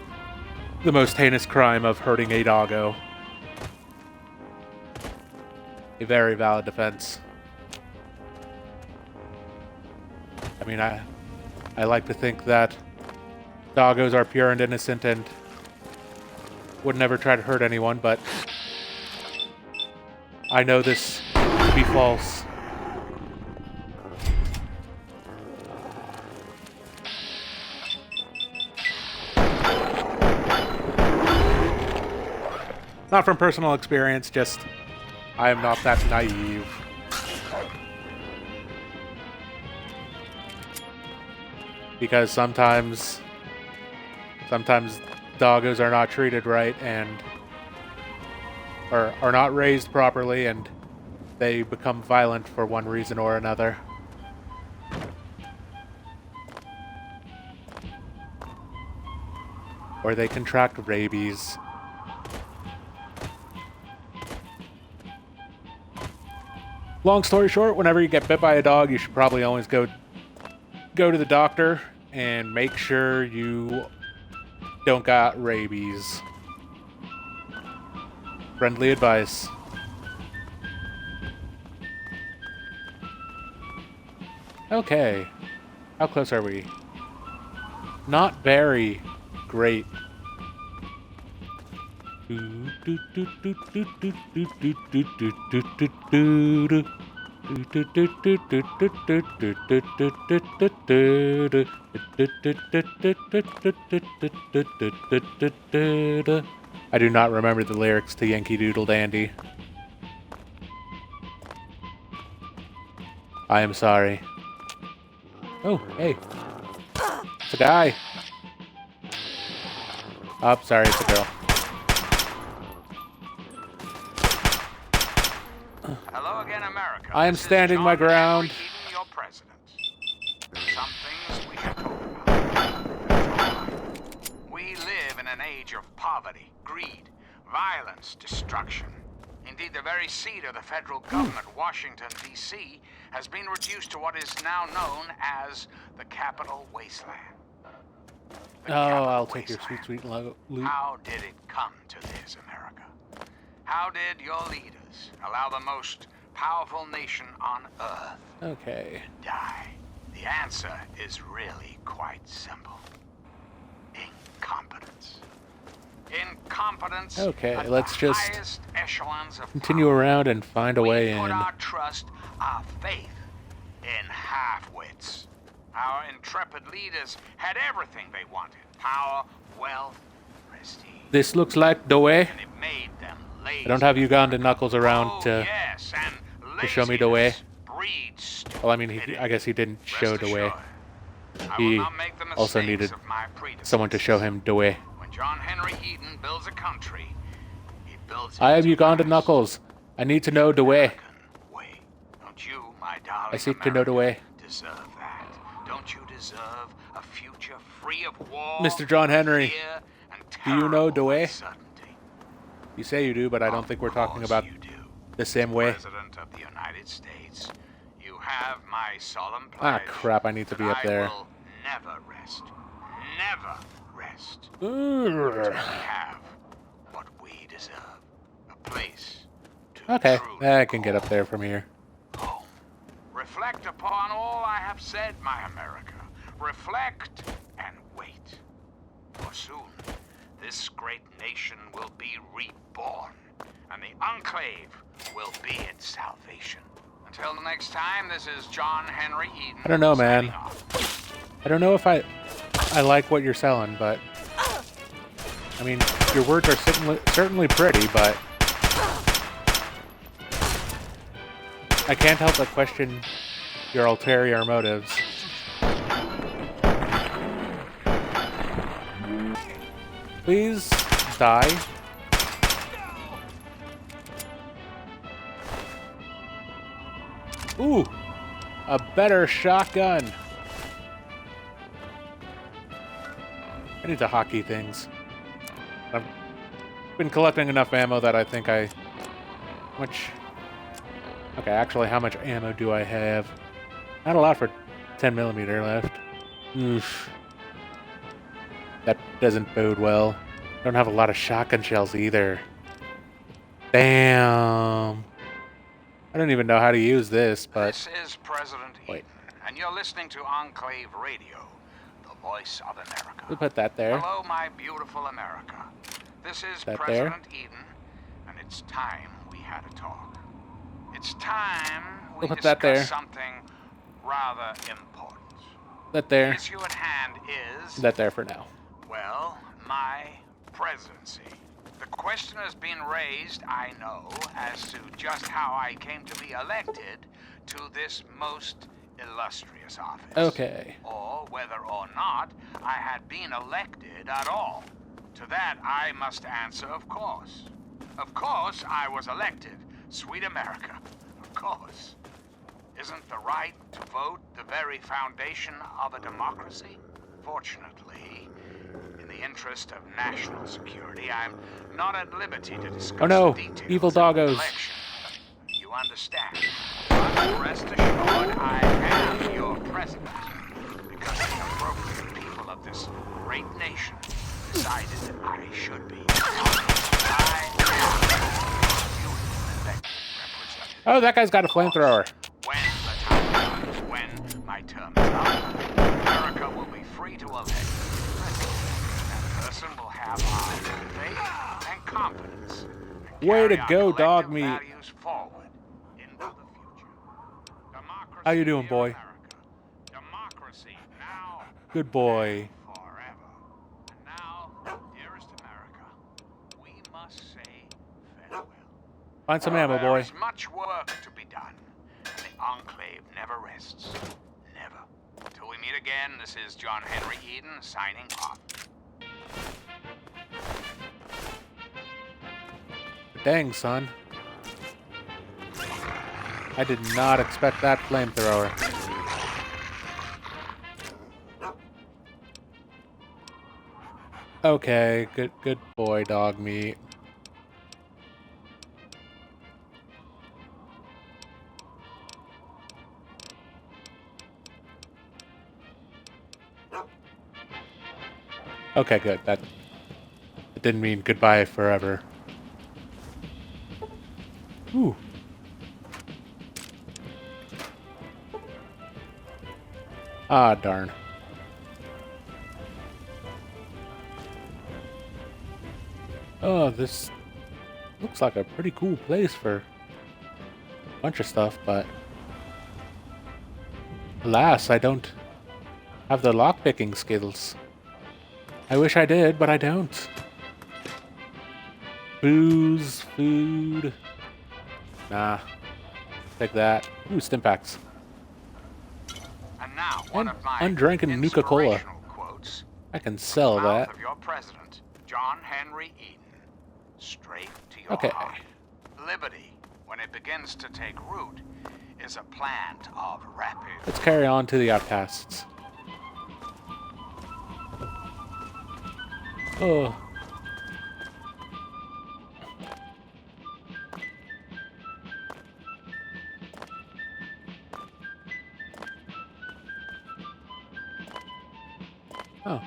the most heinous crime of hurting a doggo. A very valid defense. I mean, I like to think that doggos are pure and innocent and would never try to hurt anyone, but I know this to be false. Not from personal experience, just I am not that naive. Because sometimes doggos are not treated right and or are not raised properly and they become violent for one reason or another. Or they contract rabies. Long story short, whenever you get bit by a dog, you should probably always go to the doctor and make sure you don't got rabies. Friendly advice. Okay. How close are we? Not very great. I do not remember the lyrics to Yankee Doodle Dandy. I am sorry. Oh, hey. It's a guy. Oh, sorry, it's a girl. Hello again, America. I am This is standing John my ground. Henry Eden, your president. Some things we can talk about. We live in an age of poverty, greed, violence, destruction. Indeed, the very seat of the federal government, Washington, D.C., has been reduced to what is now known as the Capital Wasteland. The Capital I'll take your Wasteland. sweet loot. How did it come to this, America? How did your leaders allow the most powerful nation on Earth Okay. die? The answer is really quite simple. Incompetence. Incompetence. Okay, at let's the just highest echelons of continue power. around and find a way We put in. our trust, our faith in half-wits. Our intrepid leaders had everything they wanted. Power, wealth, prestige. This looks like the way. And it made them lazy. I don't have Ugandan Knuckles around to yes, and show me the way. laziness breeds Well, I mean, I guess he didn't show Rest the way. assured, I He will not make the also mistakes needed of my predecessors. someone to show him the way. When John Henry Eden builds a country, he builds it I have to Ugandan last. Knuckles. I need to know the way. American way. Don't you, my darling I seek to know the way. deserve that? Don't you deserve a future free of war, Mr. John Henry, fear, and do you know the terrible way? uncertainty? You say you do, but I don't think we're talking Of about course you do. the same way. President of the United States, you have my solemn Ah, pledge crap, I need to be that up there. I will never rest. Never rest. Urgh. We have what we deserve. A place to Okay, truly I can get call up there from here. home. Reflect upon all I have said, my America. Reflect and wait. For soon, this great nation will be reborn, and the Enclave will be its salvation. Until the next time, this is John Henry Eden. I don't know, man. signing off. I don't know if I like what you're selling, but I mean, your words are certainly pretty, but I can't help but question your ulterior motives. Please die. Ooh, a better shotgun. I need to hockey things. I've been collecting enough ammo that I think Okay, actually, how much ammo do I have? Not a lot for 10mm left. Oof. That doesn't bode well. Don't have a lot of shotgun shells either. Damn. I don't even know how to use this, but This is President Wait. Eden, and you're listening to Enclave Radio, the voice of America. We'll put that there. Hello, my beautiful America. This is That President Eden, and it's time we had a talk. It's time we We'll put that there. discuss something rather important. That there. The issue at hand is, That there for now. well, my presidency. The question has been raised, I know, as to just how I came to be elected to this most illustrious office. Okay. Or whether or not I had been elected at all. To that, I must answer, of course. Of course, I was elected. Sweet America. Of course. Isn't the right to vote the very foundation of a democracy? Fortunately, in the interest of national security, I'm not at liberty to discuss Oh no, the details evil of the doggos. election. You understand? But rest assured, I am your president. Because the appropriate people of this great nation decided I should be. I am your elected representative. Oh, that guy's got a flamethrower. When the time comes, when my term is up, America will be free to elect a president. That person will have our faith and confidence. And Way to carry our go, dog collective meat. values forward into the future. Democracy, How you doing, dear boy? America. Democracy now Good boy. and forever. And now, dearest America, we must say farewell. Find some ammo, boy. There is much work to be done, and the Enclave never rests. Never. Until we meet again, this is John Henry Eden signing off. Dang, son. I did not expect that flamethrower. Okay, good boy, dog meat. Okay, good. That it didn't mean goodbye forever. Ooh. Ah, darn. Oh, this looks like a pretty cool place for a bunch of stuff, but alas, I don't have the lockpicking skills. I wish I did, but I don't. Booze, food. Nah. Take that. Ooh, stim packs. And now, one And of my undrinking Nuka-Cola. inspirational quotes. I can sell From the mouth that. of your president, John Henry Eden. Straight to your Okay. heart. Liberty, when it begins to take root, is a plant of rapid. Let's carry on to the outcasts. Oh. Oh.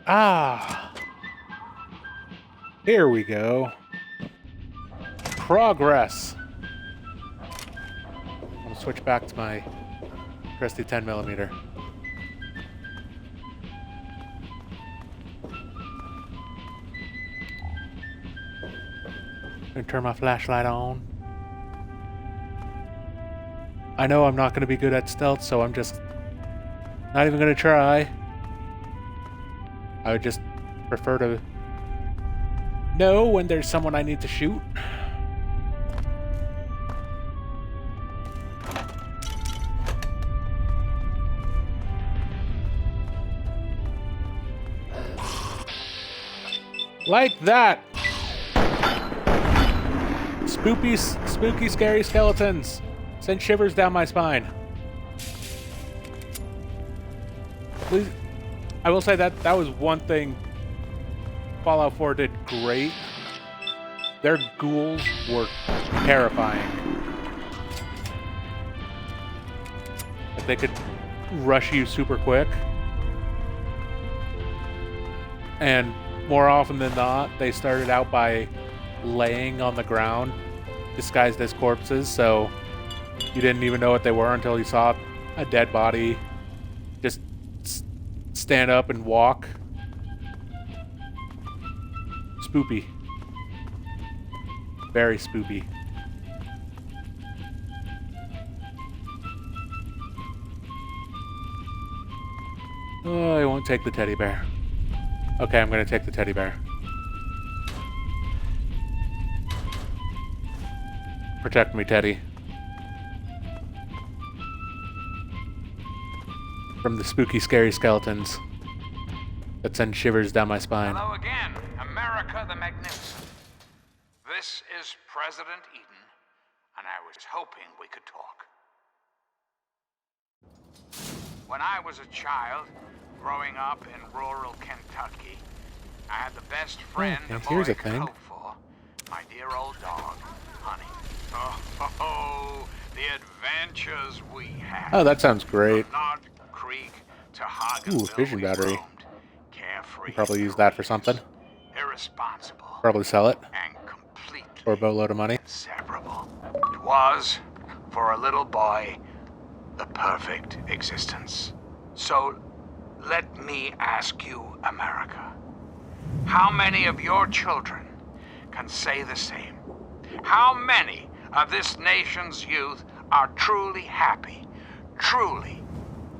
Ah. Here we go. Progress. I'll switch back to my trusty 10mm. Gonna turn my flashlight on. I know I'm not gonna be good at stealth, so I'm just not even gonna try. I would just prefer to know when there's someone I need to shoot. Like that. Spooky, scary skeletons send shivers down my spine. Please, I will say that was one thing Fallout 4 did great. Their ghouls were terrifying. Like they could rush you super quick. And more often than not, they started out by laying on the ground disguised as corpses, so you didn't even know what they were until you saw a dead body just stand up and walk. Spoopy. Very spoopy. Oh, I won't take the teddy bear. Okay, I'm gonna take the teddy bear. Protect me, Teddy. From the spooky, scary skeletons that send shivers down my spine. Hello again, America the Magnificent. This is President Eden, and I was hoping we could talk. When I was a child, growing up in rural Kentucky, I had the best friend a boy here's a could thing. hope for. My dear old dog, Honey. Oh, the adventures we had. Oh, that sounds great. From Nod Creek to Hagen. Ooh, fission battery. Carefree. Probably use that for something. Irresponsible. Probably sell it And completely for a boatload of money. inseparable. It was, for a little boy, the perfect existence. So, let me ask you, America, how many of your children can say the same? How many of this nation's youth are truly happy, truly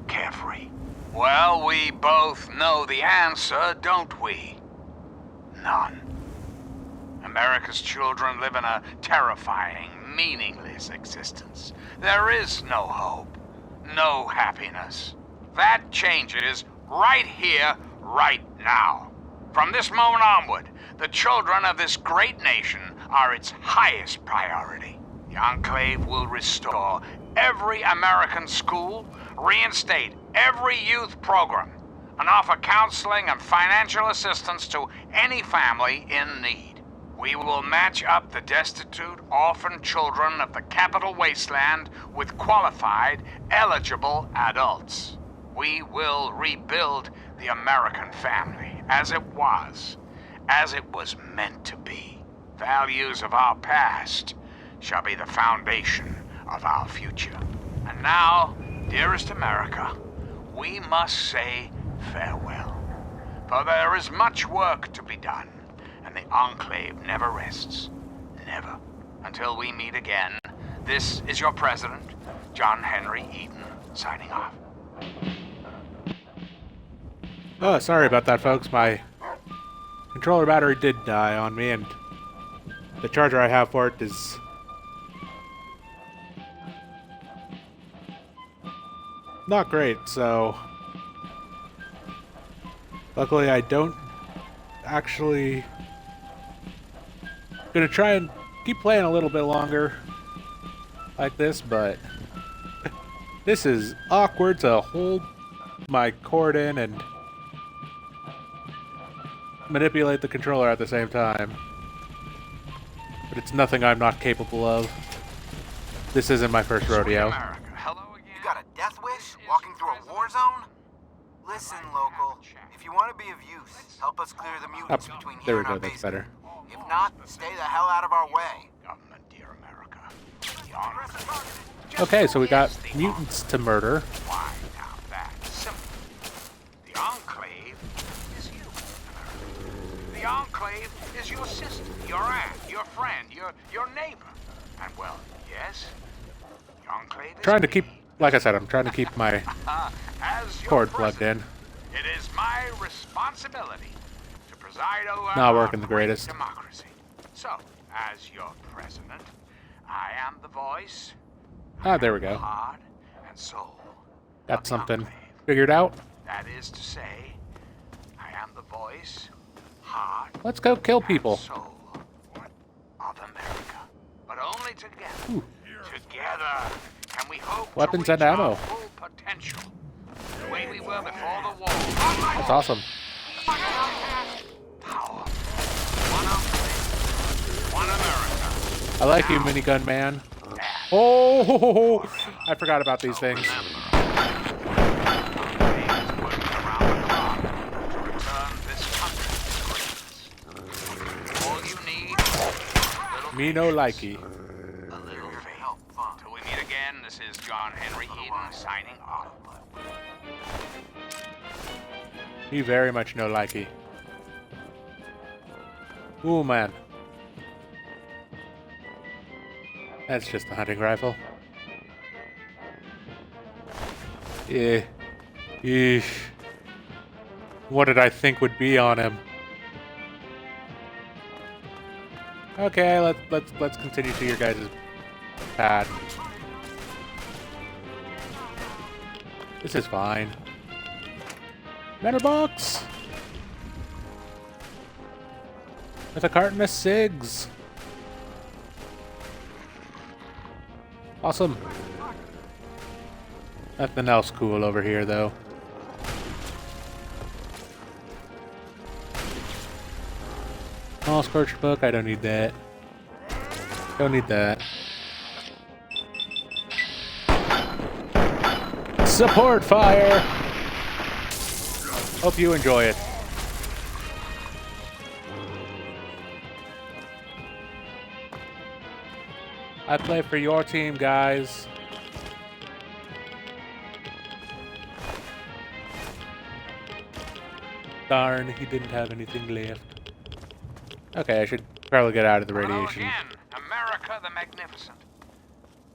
carefree? Well, we both know the answer, don't we? None. America's children live in a terrifying, meaningless existence. There is no hope, no happiness. That changes right here, right now. From this moment onward, the children of this great nation are its highest priority. The Enclave will restore every American school, reinstate every youth program, and offer counseling and financial assistance to any family in need. We will match up the destitute, orphan children of the capital wasteland with qualified, eligible adults. We will rebuild the American family as it was meant to be. Values of our past shall be the foundation of our future. And now, dearest America, we must say farewell. For there is much work to be done, and the Enclave never rests. Never. Until we meet again, this is your president, John Henry Eden, signing off. Oh, sorry about that, folks. My controller battery did die on me, and the charger I have for it is not great, so luckily I don't actually gonna try and keep playing a little bit longer like this, but this is awkward to hold my cord in and manipulate the controller at the same time. But it's nothing I'm not capable of. This isn't my first rodeo. America, hello again. You got a death wish walking through a war zone? Listen, local, if you want to be of use, help us clear the mutants between There here we and go, our that's basement. better. If not, stay the hell out of our way. Government, dear America. The Enclave. Okay, so we got mutants to murder. Why now that's simple. The Enclave is you, America. The Enclave is your sister, your aunt, your friend, your neighbor. And well, yes, the Enclave is Trying to me. keep, like I said, I'm trying to keep my As your cord plugged in. It is my responsibility to preside over Not our working the great greatest. democracy. So, as your president, I am the voice. Ah, there we go. Heart and soul. Got of the something Enclave. figured out. That is to say, I am the voice, heart, Let's go kill and people. soul of America. But only together. Ooh. Together can we hope Weapons to reach and ammo. our full potential. The way we were before the war. That's awesome. Power. One Enclave. One America. I like you, minigun man. Oh, I forgot about these things. Me no likey. John Henry Eden signing off. He very much no likey. Ooh, man. That's just a hunting rifle. Eh. Eesh. What did I think would be on him? Okay, let's continue to your guys' pad. This is fine. Metal box! With a carton of cigs. Awesome. Nothing else cool over here, though. Small scorched book, I don't need that. Don't need that. Support fire! Hope you enjoy it. I play for your team, guys. Darn, he didn't have anything left. Okay, I should probably get out of the radiation. Hello again, America the Magnificent.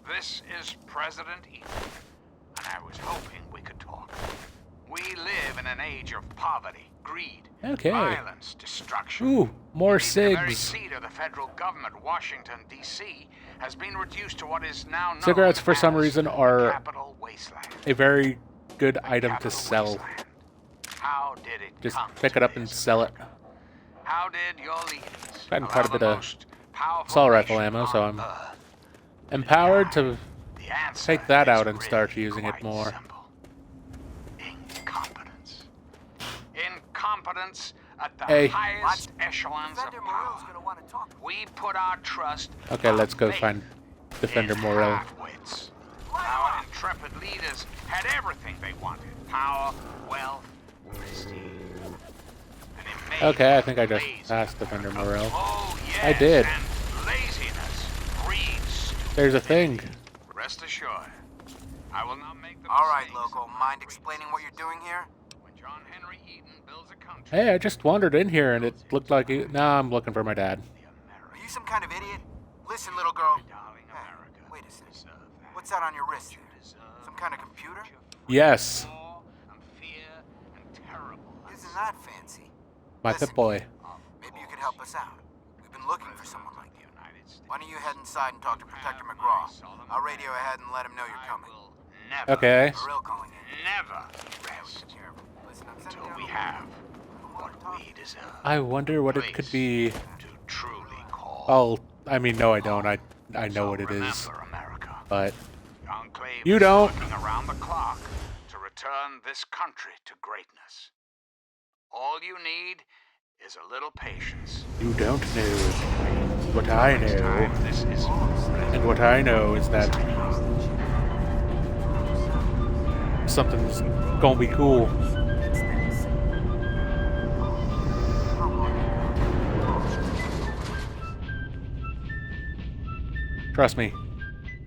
This is President Eden, and I was hoping we could talk. We live in an age of poverty, greed, violence, destruction. Ooh, more The very cigs. seat of the federal government, Washington, D.C., has been reduced to what is now known Cigarettes, for some as reason, the are capital wasteland. a very good The item to capital sell. wasteland. How did it Just come pick to it up and this? sell it. How did your leaders Gotten quite a allow bit the of most powerful assault rifle nation ammo, so on I'm Earth empowered to The answer take that is out and start really using it quite more. simple. Incompetence. Incompetence at the Hey. highest echelons of power. We put our trust. Okay, let's go faith find Defender in Morel. half-wits. Our intrepid leaders had everything they wanted: power, wealth, prestige. And it made Okay, I think I just lazy. passed Defender Morel. Oh, yes, I did. And laziness breeds There's a thing. Rest assured, I will not make the All right, mistakes local. Mind explaining what you're doing here? when John Henry Eden builds a country. Hey, I just wandered in here and it looked like he... Nah, I'm looking for my dad. Are you some kind of idiot? Listen, little girl. Darling Hey, America, wait a second. deserve that. What's that on your wrist there? Some kind of computer? Yes, War and fear and terrible. Isn't that fancy? my Listen, pit boy. Maybe you could help us out. We've been looking for someone like you. United States. Why don't you head inside and talk to Protector McGraw? I'll radio ahead and let him know you're coming. Will never, Okay. Morel calling in. never rest Careful. Listen, I'm until sending we down have what we deserve. I wonder what it could be. To truly call. Oh, I mean, no, I don't. I know So what it is. remember, America. But The Enclave You is don't. working around the clock to return this country to greatness. All you need is a little patience. you don't know what I Next know. time this is And what I know is that something's gonna be cool. Trust me.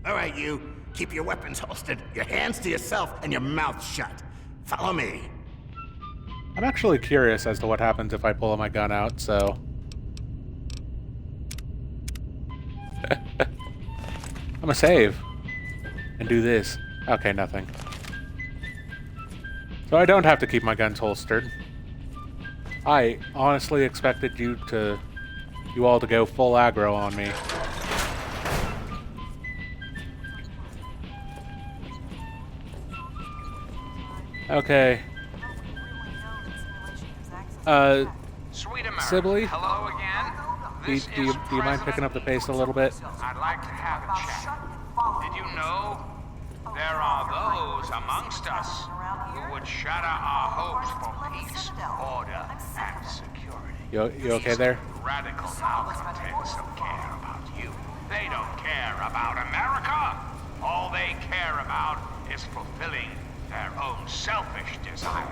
All right, you. Keep your weapons holstered, your hands to yourself, and your mouth shut. Follow me. I'm actually curious as to what happens if I pull my gun out, so... I'm gonna save. And do this. Okay, nothing. So I don't have to keep my guns holstered. I honestly expected you all to go full aggro on me. Okay. Sweet America. Sibley? Hello again. Do This you is mind picking up the President pace a little bit? I'd like to have a chat. Did you know there are those amongst us who would shatter our hopes for peace, order, and security? You okay there? Radical malcontents don't care about you. They don't care about America. All they care about is fulfilling their own selfish desires.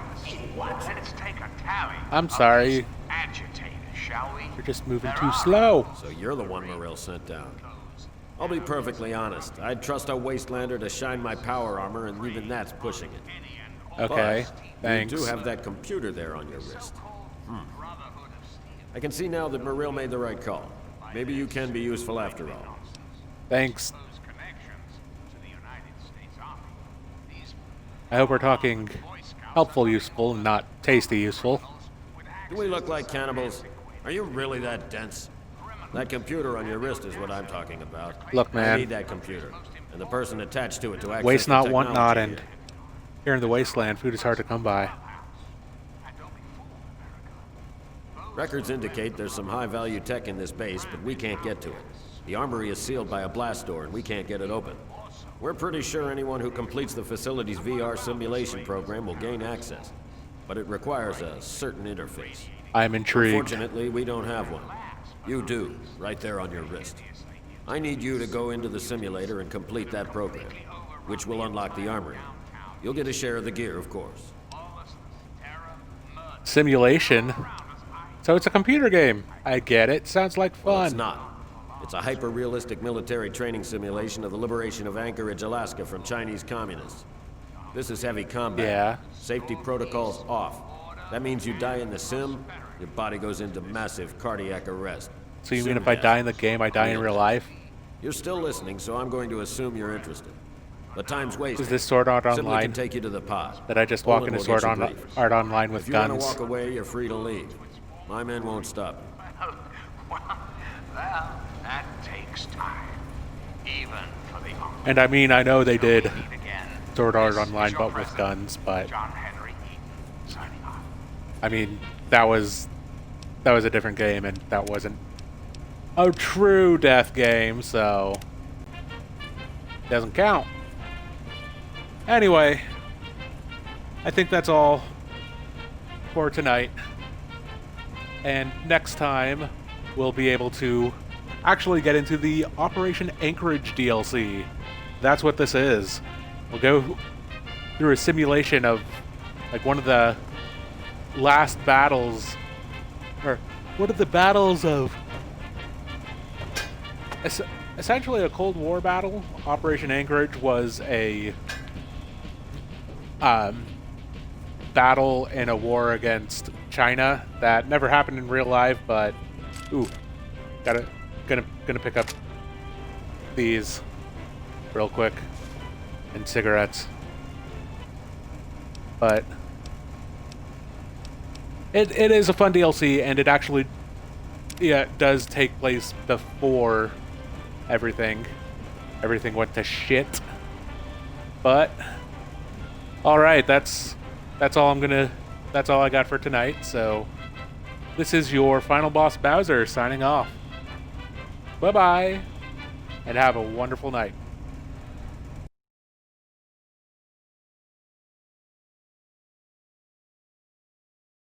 Let's take a tally. I'm of sorry. these agitators, shall we? You're just moving There too are slow. So you're the one Morel sent down. I'll be perfectly honest. I'd trust a Wastelander to shine my power armor, and even that's pushing it. Okay, But thanks. you do have that computer there on your wrist. I can see now that Muriel made the right call. Maybe you can be useful after all. Thanks. I hope we're talking helpful useful, not tasty useful. Do we look like cannibals? Are you really that dense? That computer on your wrist is what I'm talking about. Look, man. I need that computer, and the person attached to it to access Waste the not, want not, technology and here. here in the wasteland, food is hard to come by. Records indicate there's some high-value tech in this base, but we can't get to it. The armory is sealed by a blast door, and we can't get it open. We're pretty sure anyone who completes the facility's VR simulation program will gain access, but it requires a certain interface. I'm intrigued. Unfortunately, we don't have one. You do, right there on your wrist. I need you to go into the simulator and complete that program, which will unlock the armory. You'll get a share of the gear, of course. Simulation? So it's a computer game. I get it. Sounds like fun. Well, it's not. It's a hyper-realistic military training simulation of the liberation of Anchorage, Alaska from Chinese communists. This is heavy combat. Yeah. Safety protocols off. That means you die in the sim, your body goes into massive cardiac arrest. So you mean Sim if I death. die in the game, I die in real life? You're still listening, so I'm going to assume you're interested. But time's wasted. Is this Sword Art Simply Online? can take you to the pod. That I just walk Olin into will Sword get you briefed. Art Online with If you want guns? to walk away, you're free to leave. My men won't stop you. Well, that takes time. Even for the Uncle. And I mean, I know they did Meet again. Sword Art This Online, is your but with president, guns, but John Henry Eaton, signing off. I mean, that was a different game, and that wasn't a true death game, so doesn't count. Anyway, I think that's all for tonight. And next time, we'll be able to actually get into the Operation Anchorage DLC. That's what this is. We'll go through a simulation of like one of the last battles, or one of the battles of essentially a Cold War battle. Operation Anchorage was a battle in a war against China that never happened in real life, but gonna pick up these real quick, and cigarettes. But it is a fun DLC, and it actually does take place before everything went to shit. But all right, that's all that's all I got for tonight. So this is your Final Boss Bowser signing off. Bye bye, and have a wonderful night.